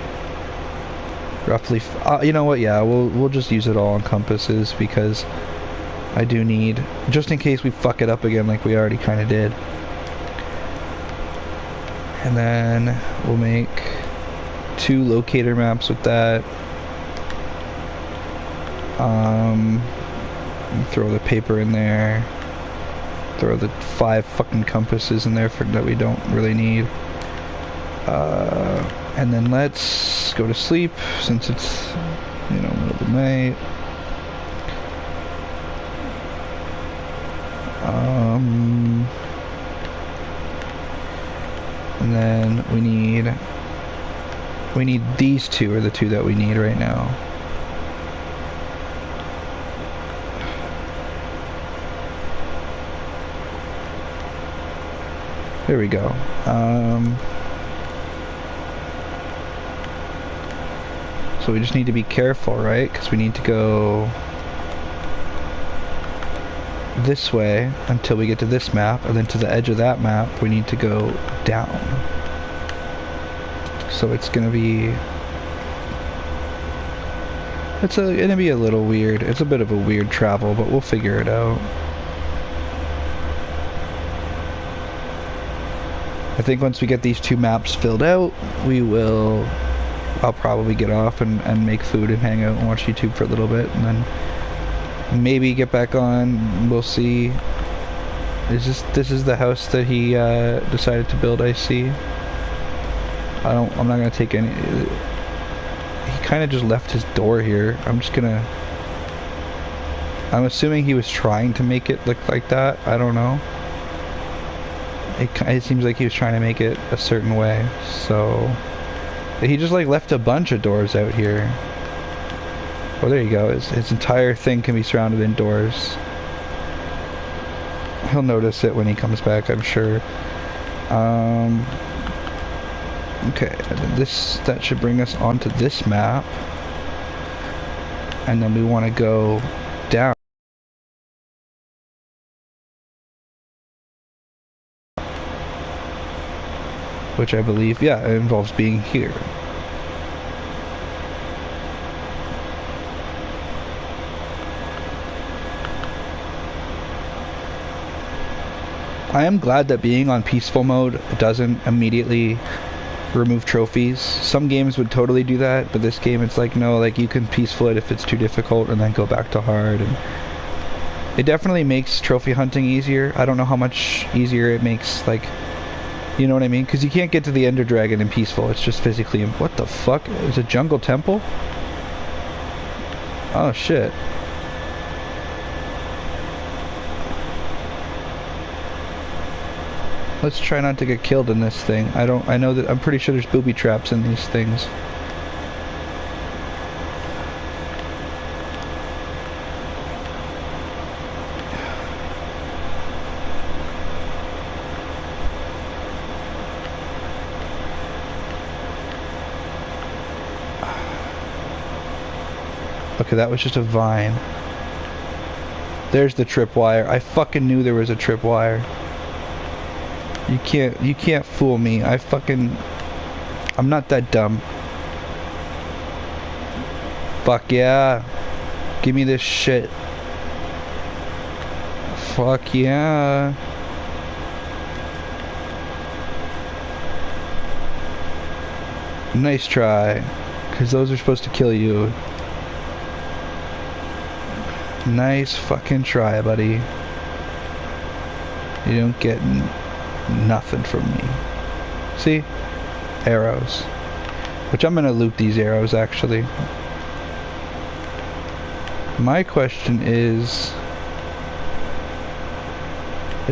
roughly, you know what, yeah, we'll just use it all on compasses because I do need, just in case we fuck it up again like we already kind of did. And then we'll make 2 locator maps with that. Throw the paper in there. Throw the 5 fucking compasses in there that we don't really need. And then let's go to sleep since it's, you know, middle of the night. And then we need these 2 are the 2 that we need right now. There we go. So we just need to be careful, right? Because we need to go this way until we get to this map, and then to the edge of that map we need to go down. So it's gonna be, gonna be a little weird. It's a bit of a weird travel, but we'll figure it out. I think once we get these 2 maps filled out, I'll probably get off and make food and hang out and watch YouTube for a little bit, and then maybe get back on. We'll see This is the house that he decided to build, I see. I'm not gonna take any... He kind of just left his door here. I'm assuming he was trying to make it look like that. I don't know. It seems like he was trying to make it a certain way. So he just like left a bunch of doors out here. Oh, there you go. His entire thing can be surrounded in doors. He'll notice it when he comes back, I'm sure. Okay, that should bring us onto this map. And then we want to go down. Which I believe, yeah, it involves being here. I am glad that being on peaceful mode doesn't immediately remove trophies. Some games would totally do that, but this game it's like, no, like you can peaceful it if it's too difficult and then go back to hard. And it definitely makes trophy hunting easier. I don't know how much easier it makes, like, you know what I mean? Because you can't get to the Ender Dragon in peaceful. It's just physically... What the fuck? Is it Jungle Temple? Oh, shit. Let's try not to get killed in this thing. I know that... I'm pretty sure there's booby traps in these things. Okay, that was just a vine. There's the tripwire. I fucking knew there was a tripwire. You can't fool me. I'm not that dumb. Fuck yeah. Give me this shit. Fuck yeah. Nice try. Because those are supposed to kill you. Nice fucking try, buddy. You don't get nothing from me. See? Arrows. Which I'm gonna loot these arrows, actually. My question is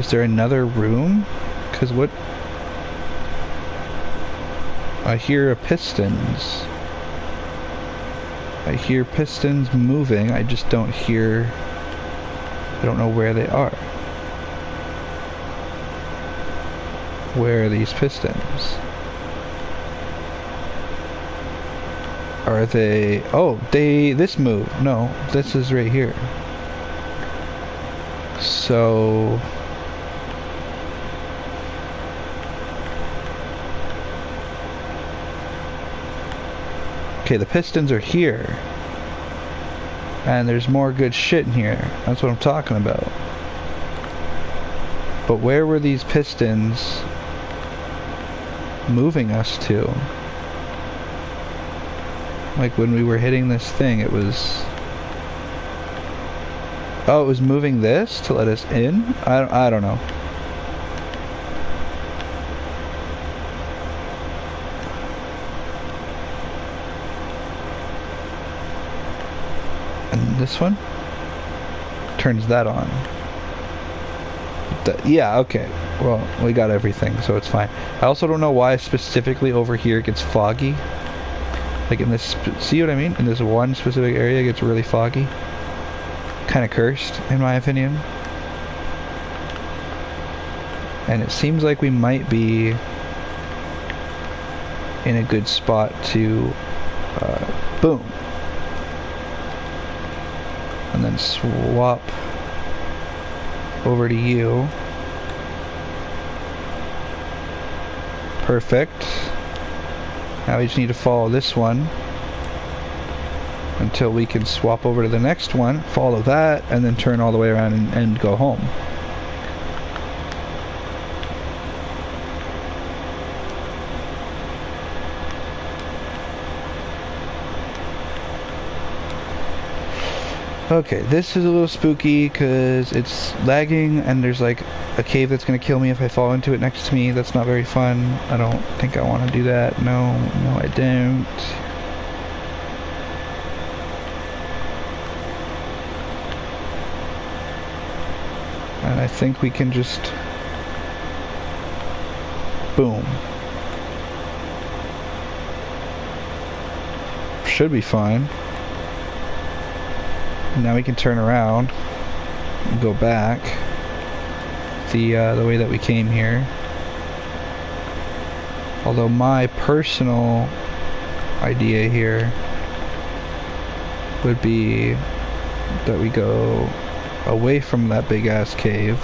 there another room? Because what... I hear pistons. I hear pistons moving, I just don't hear... I don't know where they are. Where are these pistons? Are they... Oh, this move. No, this is right here. So... Okay, the pistons are here. And there's more good shit in here. That's what I'm talking about. But where were these pistons moving us to? Like when we were hitting this thing, it was... Oh, it was moving this to let us in? I don't know. This one turns that on. Yeah, okay. Well, we got everything, so it's fine. I also don't know why specifically over here it gets foggy. Like in this, see what I mean? In this one specific area it gets really foggy. Kind of cursed, in my opinion. And it seems like we might be in a good spot to, boom. And then swap over to you. Perfect. Now we just need to follow this one until we can swap over to the next one, follow that, and then turn all the way around and go home. Okay, this is a little spooky because it's lagging and there's like a cave that's gonna kill me if I fall into it next to me. That's not very fun. I don't think I want to do that. No, no, I don't. And I think we can just... boom. Should be fine. Now we can turn around and go back the way that we came here. Although my personal idea here would be that we go away from that big ass cave.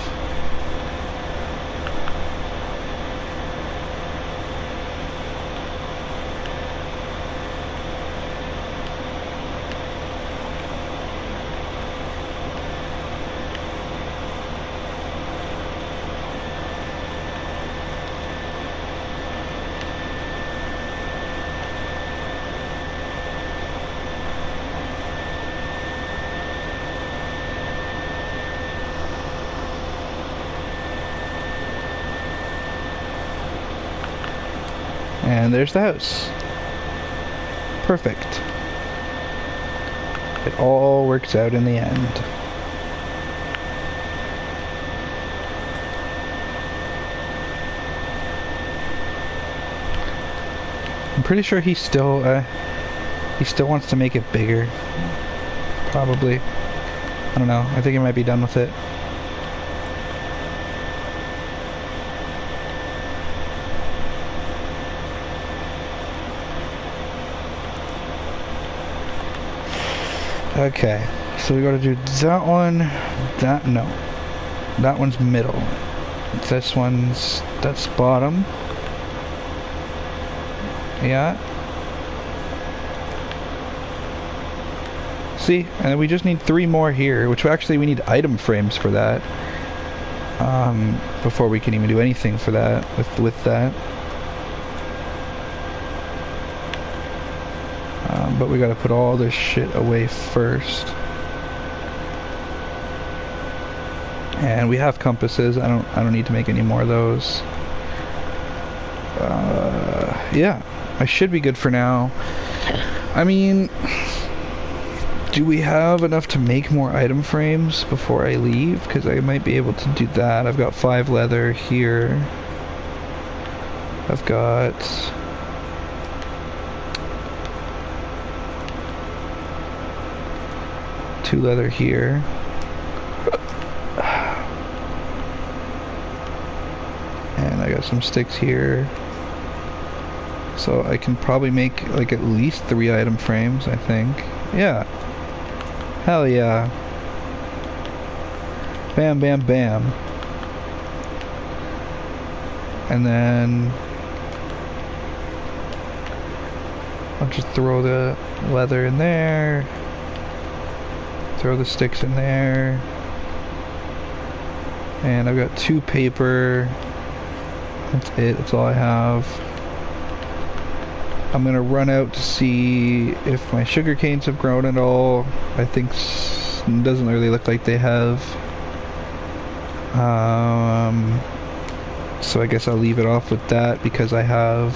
And there's the house. Perfect. It all works out in the end. I'm pretty sure he still wants to make it bigger. Probably. I don't know. I think he might be done with it. Okay, so we gotta do that one, that one's middle. That's bottom. Yeah. See, and we just need 3 more here, which actually we need item frames for that. Before we can even do anything for that, with that. But we gotta put all this shit away first. And we have compasses. I don't need to make any more of those. Yeah, I should be good for now. I mean, do we have enough to make more item frames before I leave? Because I might be able to do that. I've got 5 leather here. I've got... two leather here. And I got some sticks here. So I can probably make like at least 3 item frames, I think. Yeah. Hell yeah. Bam, bam, bam. And then I'll just throw the leather in there. Throw the sticks in there. And I've got 2 paper. That's it. That's all I have. I'm gonna run out to see if my sugar canes have grown at all. I think it doesn't really look like they have. So I guess I'll leave it off with that because I have...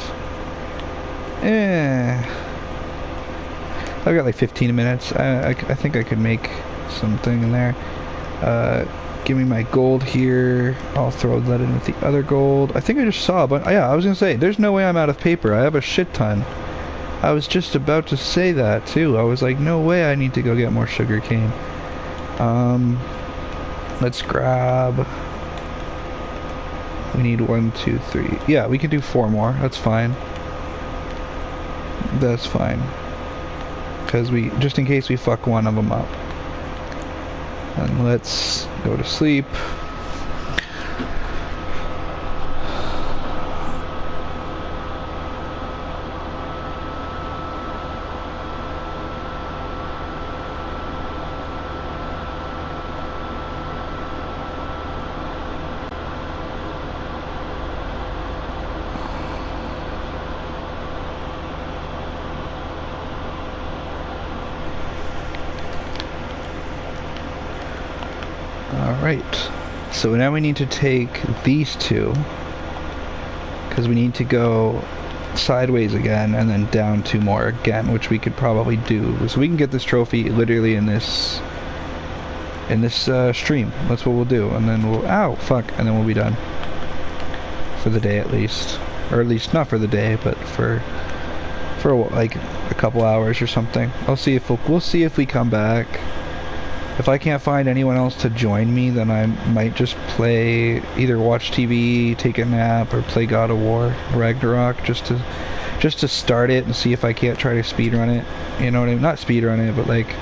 I've got like 15 minutes. I think I could make something in there. Give me my gold here. I'll throw that in with the other gold. I think I just saw, but yeah, I was gonna say, there's no way I'm out of paper. I have a shit ton. I was just about to say that too. I was like, no way I need to go get more sugar cane. Let's grab... We need 1, 2, 3. Yeah, we can do 4 more. That's fine. That's fine. Because we, just in case we fuck one of them up. And let's go to sleep. Alright. So now we need to take these two, because we need to go sideways again and then down 2 more again, which we could probably do. So we can get this trophy literally in this stream. That's what we'll do, and then we'll and then we'll be done for the day at least, or at least not for the day, but for like a couple hours or something. We'll see if we come back. If I can't find anyone else to join me, then I might just play, either watch TV, take a nap, or play God of War Ragnarok just to start it and see if I can't try to speedrun it. You know what I mean? Not speedrun it, but like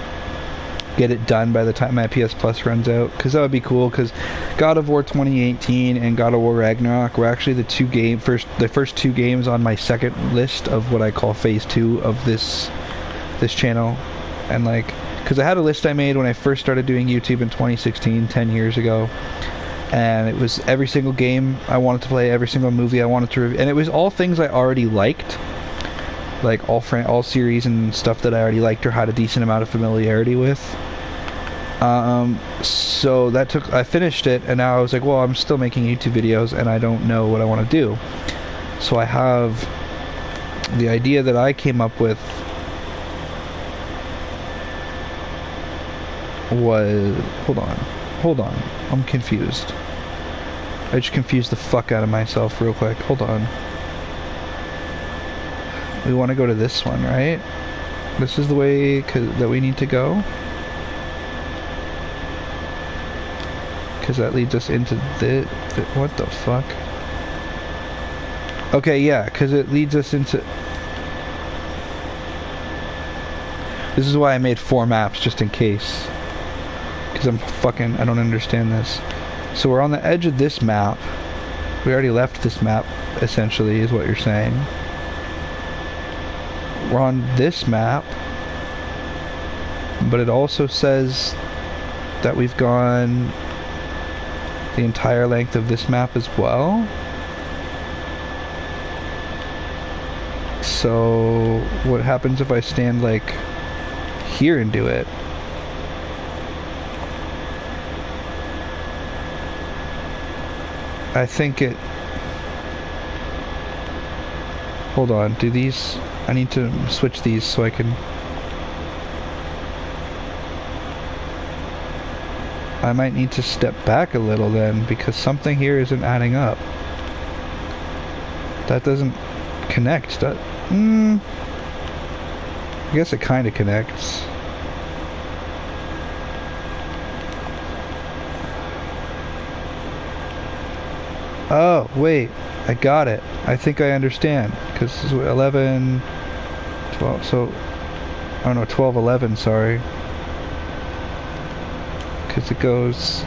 get it done by the time my PS Plus runs out. Because that would be cool, because God of War 2018 and God of War Ragnarok were actually the first 2 games on my second list of what I call phase 2 of this channel. And like, because I had a list I made when I first started doing YouTube in 2016, 10 years ago, and it was every single game I wanted to play, every single movie I wanted to review, and it was all things I already liked, like all series and stuff that I already liked or had a decent amount of familiarity with. So I finished it, and now I was like, well, I'm still making YouTube videos, and I don't know what I want to do. So I have the idea that I came up with was, hold on, I'm confused. I just confused the fuck out of myself real quick. Hold on. We want to go to this one, right? This is the way that we need to go? Because that leads us into what the fuck? Okay, yeah, because it leads us into... This is why I made 4 maps, just in case. Because I don't understand this. So we're on the edge of this map. We already left this map, essentially, is what you're saying. We're on this map. But it also says that we've gone the entire length of this map as well. So what happens if I stand like here and do it? I think it... Hold on, do these... I need to switch these so I can... I might need to step back a little then, because something here isn't adding up. That doesn't connect. I guess it kind of connects. Oh, wait. I got it. I think I understand. Because this is 11... 12, so... Oh no, 12, 11, sorry. Because it goes...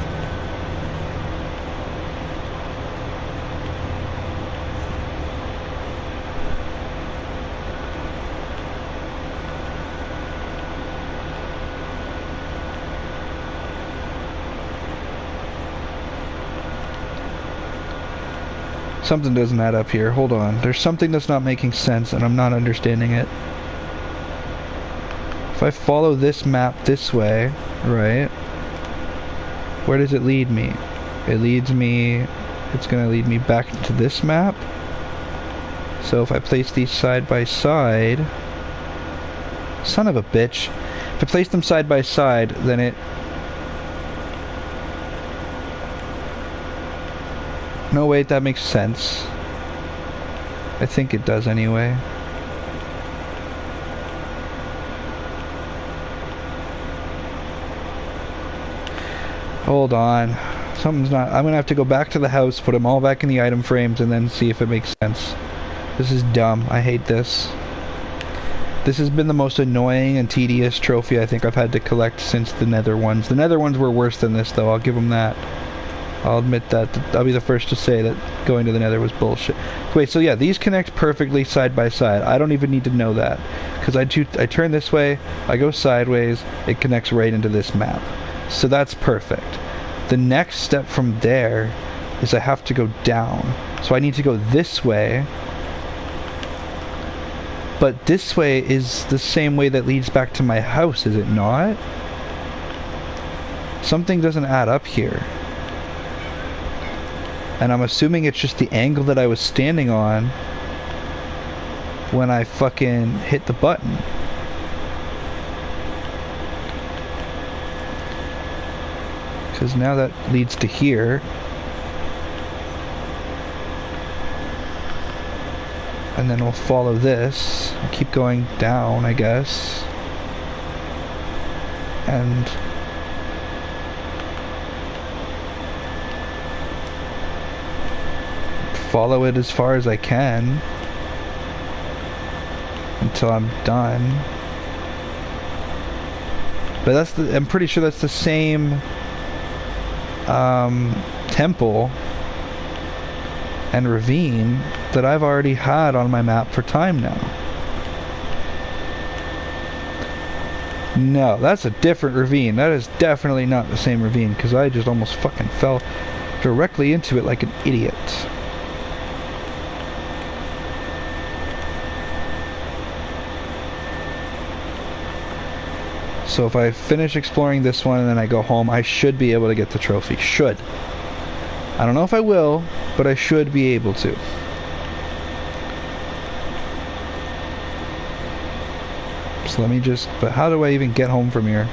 Something doesn't add up here. Hold on. There's something that's not making sense, and I'm not understanding it. If I follow this map this way, right? Where does it lead me? It leads me... It's gonna lead me back to this map. So if I place these side by side... Son of a bitch. If I place them side by side, then it... No, wait, that makes sense. I think it does anyway. Hold on. Something's not... I'm gonna have to go back to the house, put them all back in the item frames, and then see if it makes sense. This is dumb. I hate this. This has been the most annoying and tedious trophy I think I've had to collect since the Nether ones. The Nether ones were worse than this, though. I'll give them that. I'll admit that. I'll be the first to say that going to the Nether was bullshit. Wait, so yeah, these connect perfectly side by side. I don't even need to know that. Because I turn this way, I go sideways, it connects right into this map. So that's perfect. The next step from there is I have to go down. So I need to go this way. But this way is the same way that leads back to my house, is it not? Something doesn't add up here. And I'm assuming it's just the angle that I was standing on when I fucking hit the button. Because now that leads to here. And then we'll follow this. Keep going down, I guess. And follow it as far as I can until I'm done. But that's the, I'm pretty sure that's the same temple and ravine that I've already had on my map for time now. No, that's a different ravine. That is definitely not the same ravine, because I just almost fucking fell directly into it like an idiot. So if I finish exploring this one and then I go home, I should be able to get the trophy. Should. I don't know if I will, but I should be able to. So let me just... But how do I even get home from here?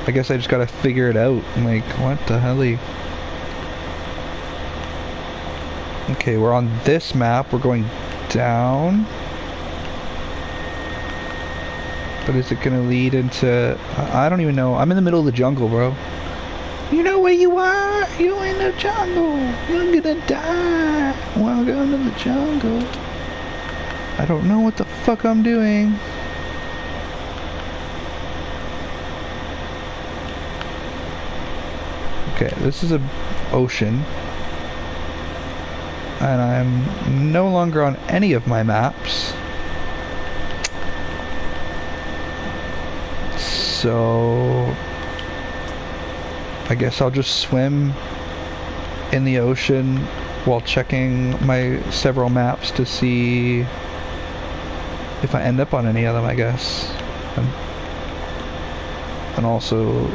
I guess I just gotta figure it out. I'm like, what the hell? Okay, we're on this map. We're going down. But is it gonna lead into... I don't even know. I'm in the middle of the jungle, bro. You know where you are? You're in the jungle. You're gonna die. Welcome to the jungle. I don't know what the fuck I'm doing. Okay, this is an ocean. And I'm no longer on any of my maps. So I guess I'll just swim in the ocean while checking my several maps to see if I end up on any of them, I guess. And also...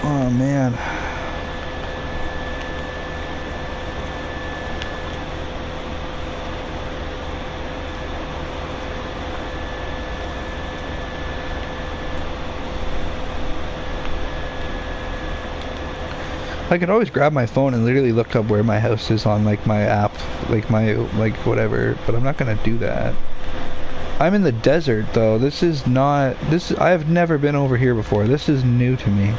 Oh man. I could always grab my phone and literally look up where my house is on like my app, like my whatever, but I'm not gonna do that. I'm in the desert though. This is not I have never been over here before. This is new to me.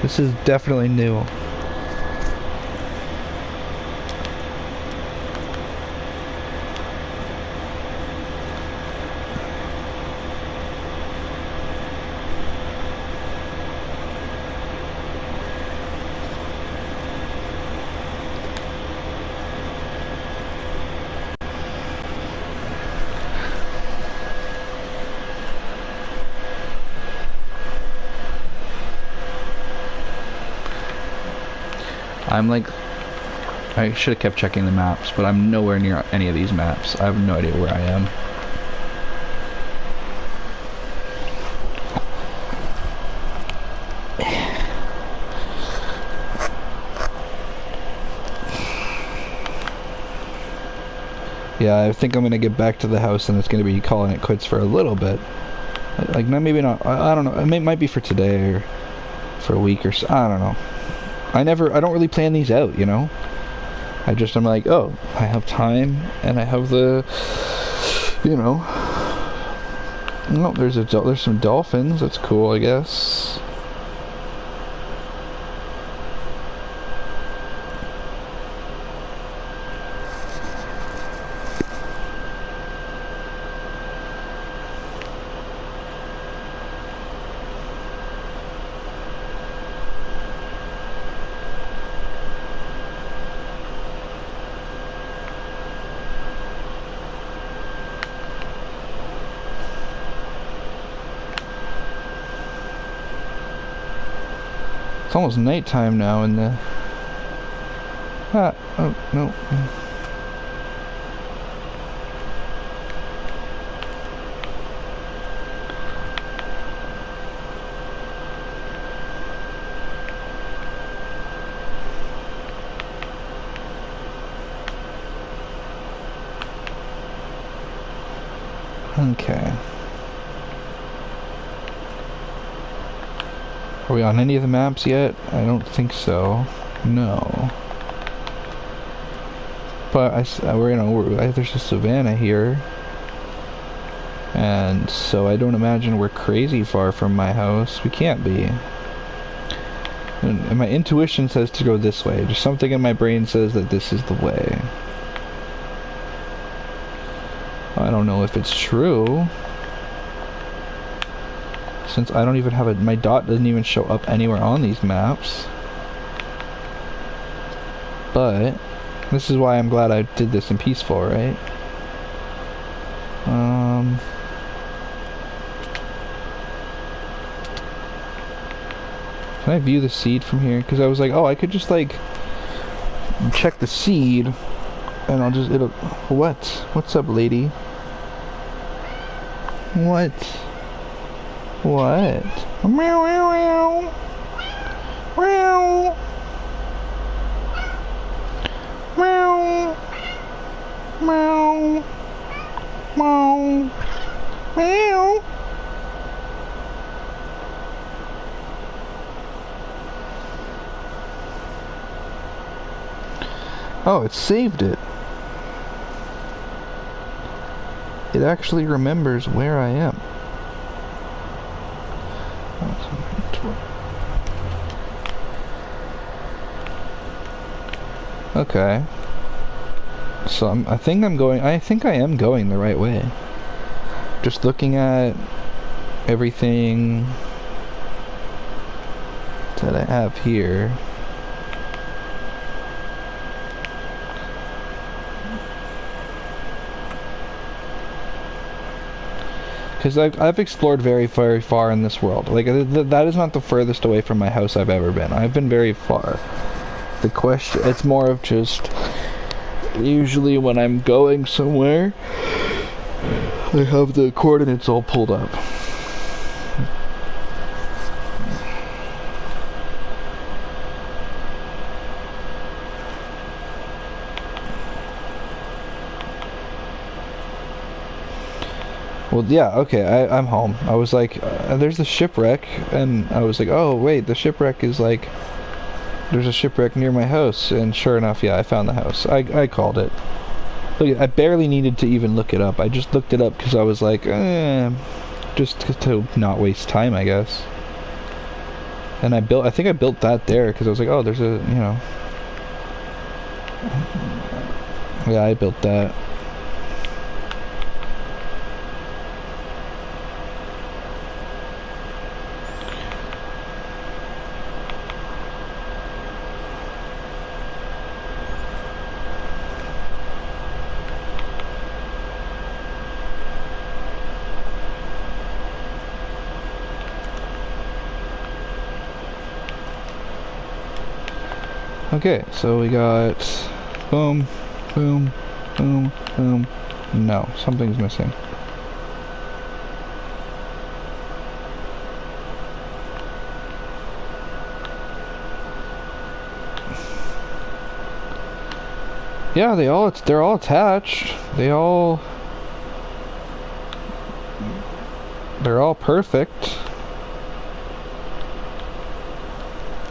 This is definitely new. I'm like, I should have kept checking the maps, but I'm nowhere near any of these maps. I have no idea where I am. Yeah, I think I'm gonna get back to the house and it's gonna be calling it quits for a little bit. Like, maybe not, I don't know, it might be for today or for a week or so, I don't know. I don't really plan these out, you know? I'm like, oh, I have time, and I have the, you know... No, there's some dolphins, that's cool, I guess. It's almost nighttime now in the... Ah, oh, no. Okay. Are we on any of the maps yet? I don't think so. No. But there's a savannah here. And so I don't imagine we're crazy far from my house. We can't be. And my intuition says to go this way. Just something in my brain says that this is the way. I don't know if it's true. Since I don't even have my dot doesn't even show up anywhere on these maps. But this is why I'm glad I did this in peaceful, right? Can I view the seed from here? Because I was like, oh, I could just like check the seed, and what? What's up, lady? What? What? Meow, meow, meow. Meow. Meow. Meow. Meow. Meow. Oh, it saved it. It actually remembers where I am. Okay. So I think I am going the right way. Just looking at everything that I have here. Because I've explored very, very far in this world. Like, that is not the furthest away from my house I've ever been. I've been very far. The question, it's more of just, usually when I'm going somewhere, I have the coordinates all pulled up. Well, yeah, okay, I'm home. I was like, there's the shipwreck, and I was like, oh, wait, the shipwreck is like, there's a shipwreck near my house, and sure enough, yeah, I found the house. I called it. Look, I barely needed to even look it up. I just looked it up because I was like, just to not waste time, I guess. And I think I built that there because I was like, oh, there's a, you know. Yeah, I built that. Okay, so we got boom, boom, boom, boom. No, something's missing. Yeah, they're all attached. They're all perfect.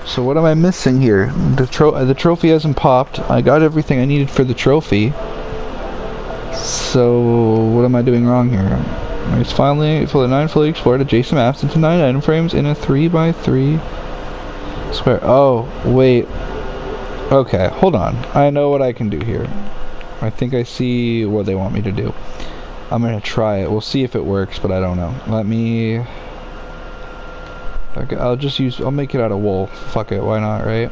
So what am I missing here? The trophy hasn't popped. I got everything I needed for the trophy. So what am I doing wrong here? It's finally for the 9 fully explored adjacent maps into 9 item frames in a 3x3 square. Oh, wait. Okay, hold on. I know what I can do here. I think I see what they want me to do. I'm gonna try it. We'll see if it works, but I don't know. Let me... Okay, I'll make it out of wool. Fuck it, why not, right?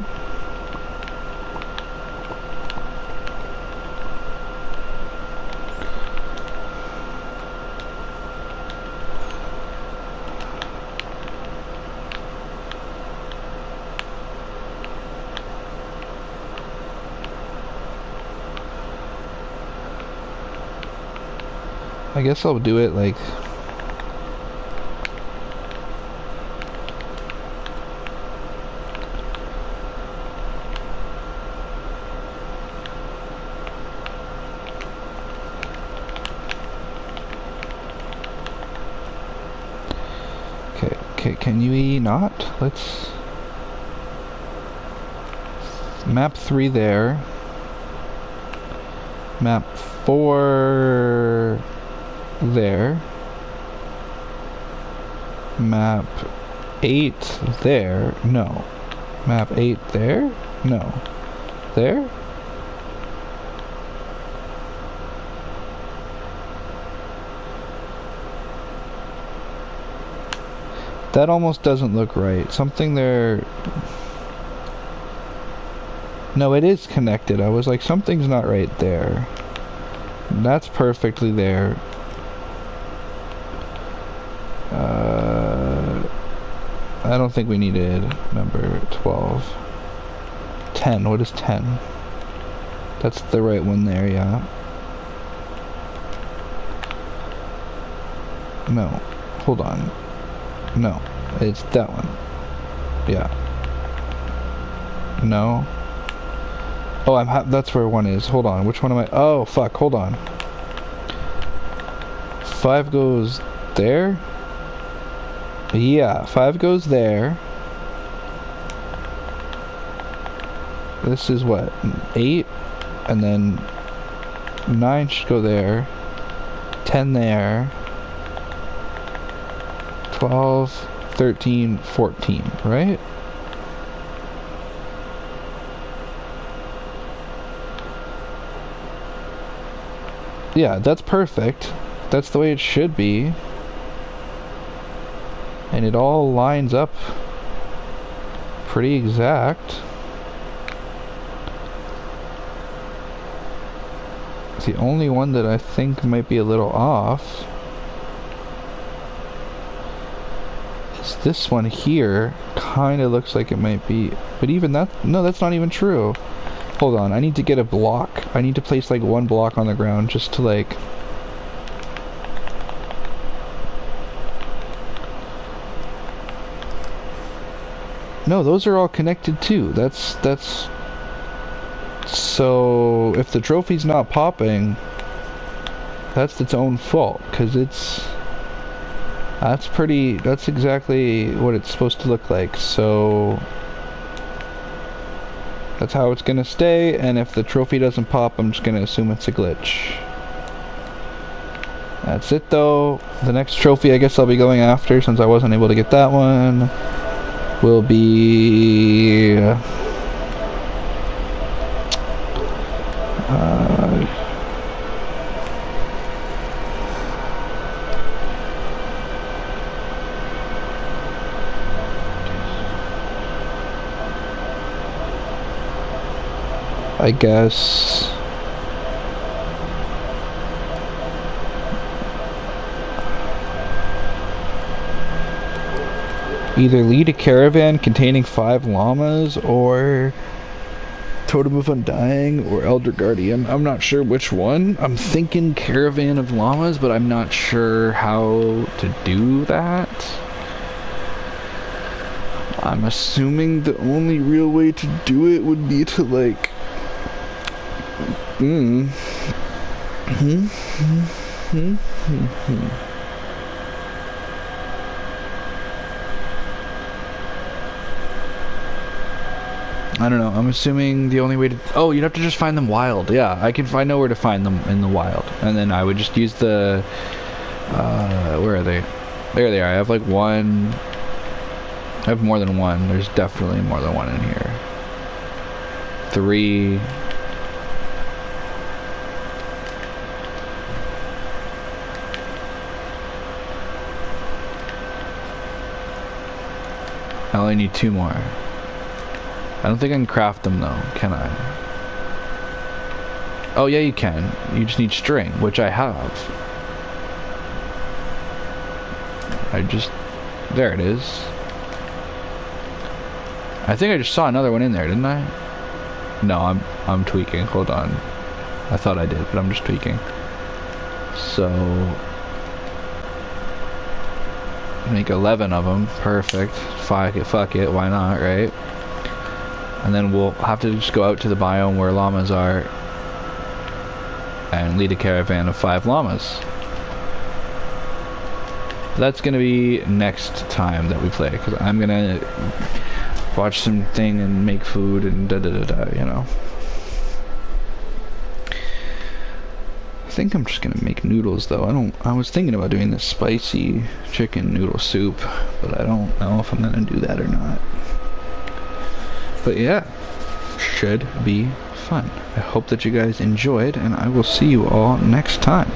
I guess I'll do it like... Okay, can you not? Let's... Map 3 there. Map 4 there. Map 8 there. No. Map 8 there? No. There? That almost doesn't look right. Something there... No, it is connected. I was like, something's not right there. That's perfectly there. I don't think we needed number 12. 10. What is 10? That's the right one there, yeah. No. Hold on. No. It's that one. Yeah. No. Oh, that's where one is. Hold on. Which one am I? Oh, fuck. Hold on. 5 goes there? Yeah, 5 goes there. This is what? 8? And then 9 should go there. 10 there. 12, 13, 14, right? Yeah, that's perfect. That's the way it should be. And it all lines up pretty exact. The only one that I think might be a little off is this one here. Kind of looks like it might be, but even that, no, that's not even true. Hold on, I need to get a block. I need to place like one block on the ground just to like... No, those are all connected too. That's... So, if the trophy's not popping, that's its own fault, because it's... That's exactly what it's supposed to look like, so... That's how it's gonna stay, and if the trophy doesn't pop, I'm just gonna assume it's a glitch. That's it though. The next trophy I guess I'll be going after, since I wasn't able to get that one, will be... I guess... either lead a caravan containing 5 llamas, or Totem of Undying, or Elder Guardian. I'm not sure which one. I'm thinking Caravan of Llamas, but I'm not sure how to do that. I'm assuming the only real way to do it would be to like... I don't know, I'm assuming the only way to... Oh, you'd have to just find them wild. Yeah, I know where to find them in the wild. And then I would just use the... where are they? There they are. I have like one... I have more than one. There's definitely more than one in here. 3... I only need 2 more. I don't think I can craft them though, can I? Oh yeah, you can. You just need string, which I have. There it is. I think I just saw another one in there, didn't I? No, I'm tweaking. Hold on. I thought I did, but I'm just tweaking. So make 11 of them. Perfect. Fuck it, why not, right? And then we'll have to just go out to the biome where llamas are and lead a caravan of 5 llamas. That's gonna be next time that we play, because I'm gonna watch something and make food and da-da-da-da, you know. I think I'm just gonna make noodles though. I was thinking about doing this spicy chicken noodle soup, but I don't know if I'm gonna do that or not. But yeah, should be fun. I hope that you guys enjoyed, and I will see you all next time.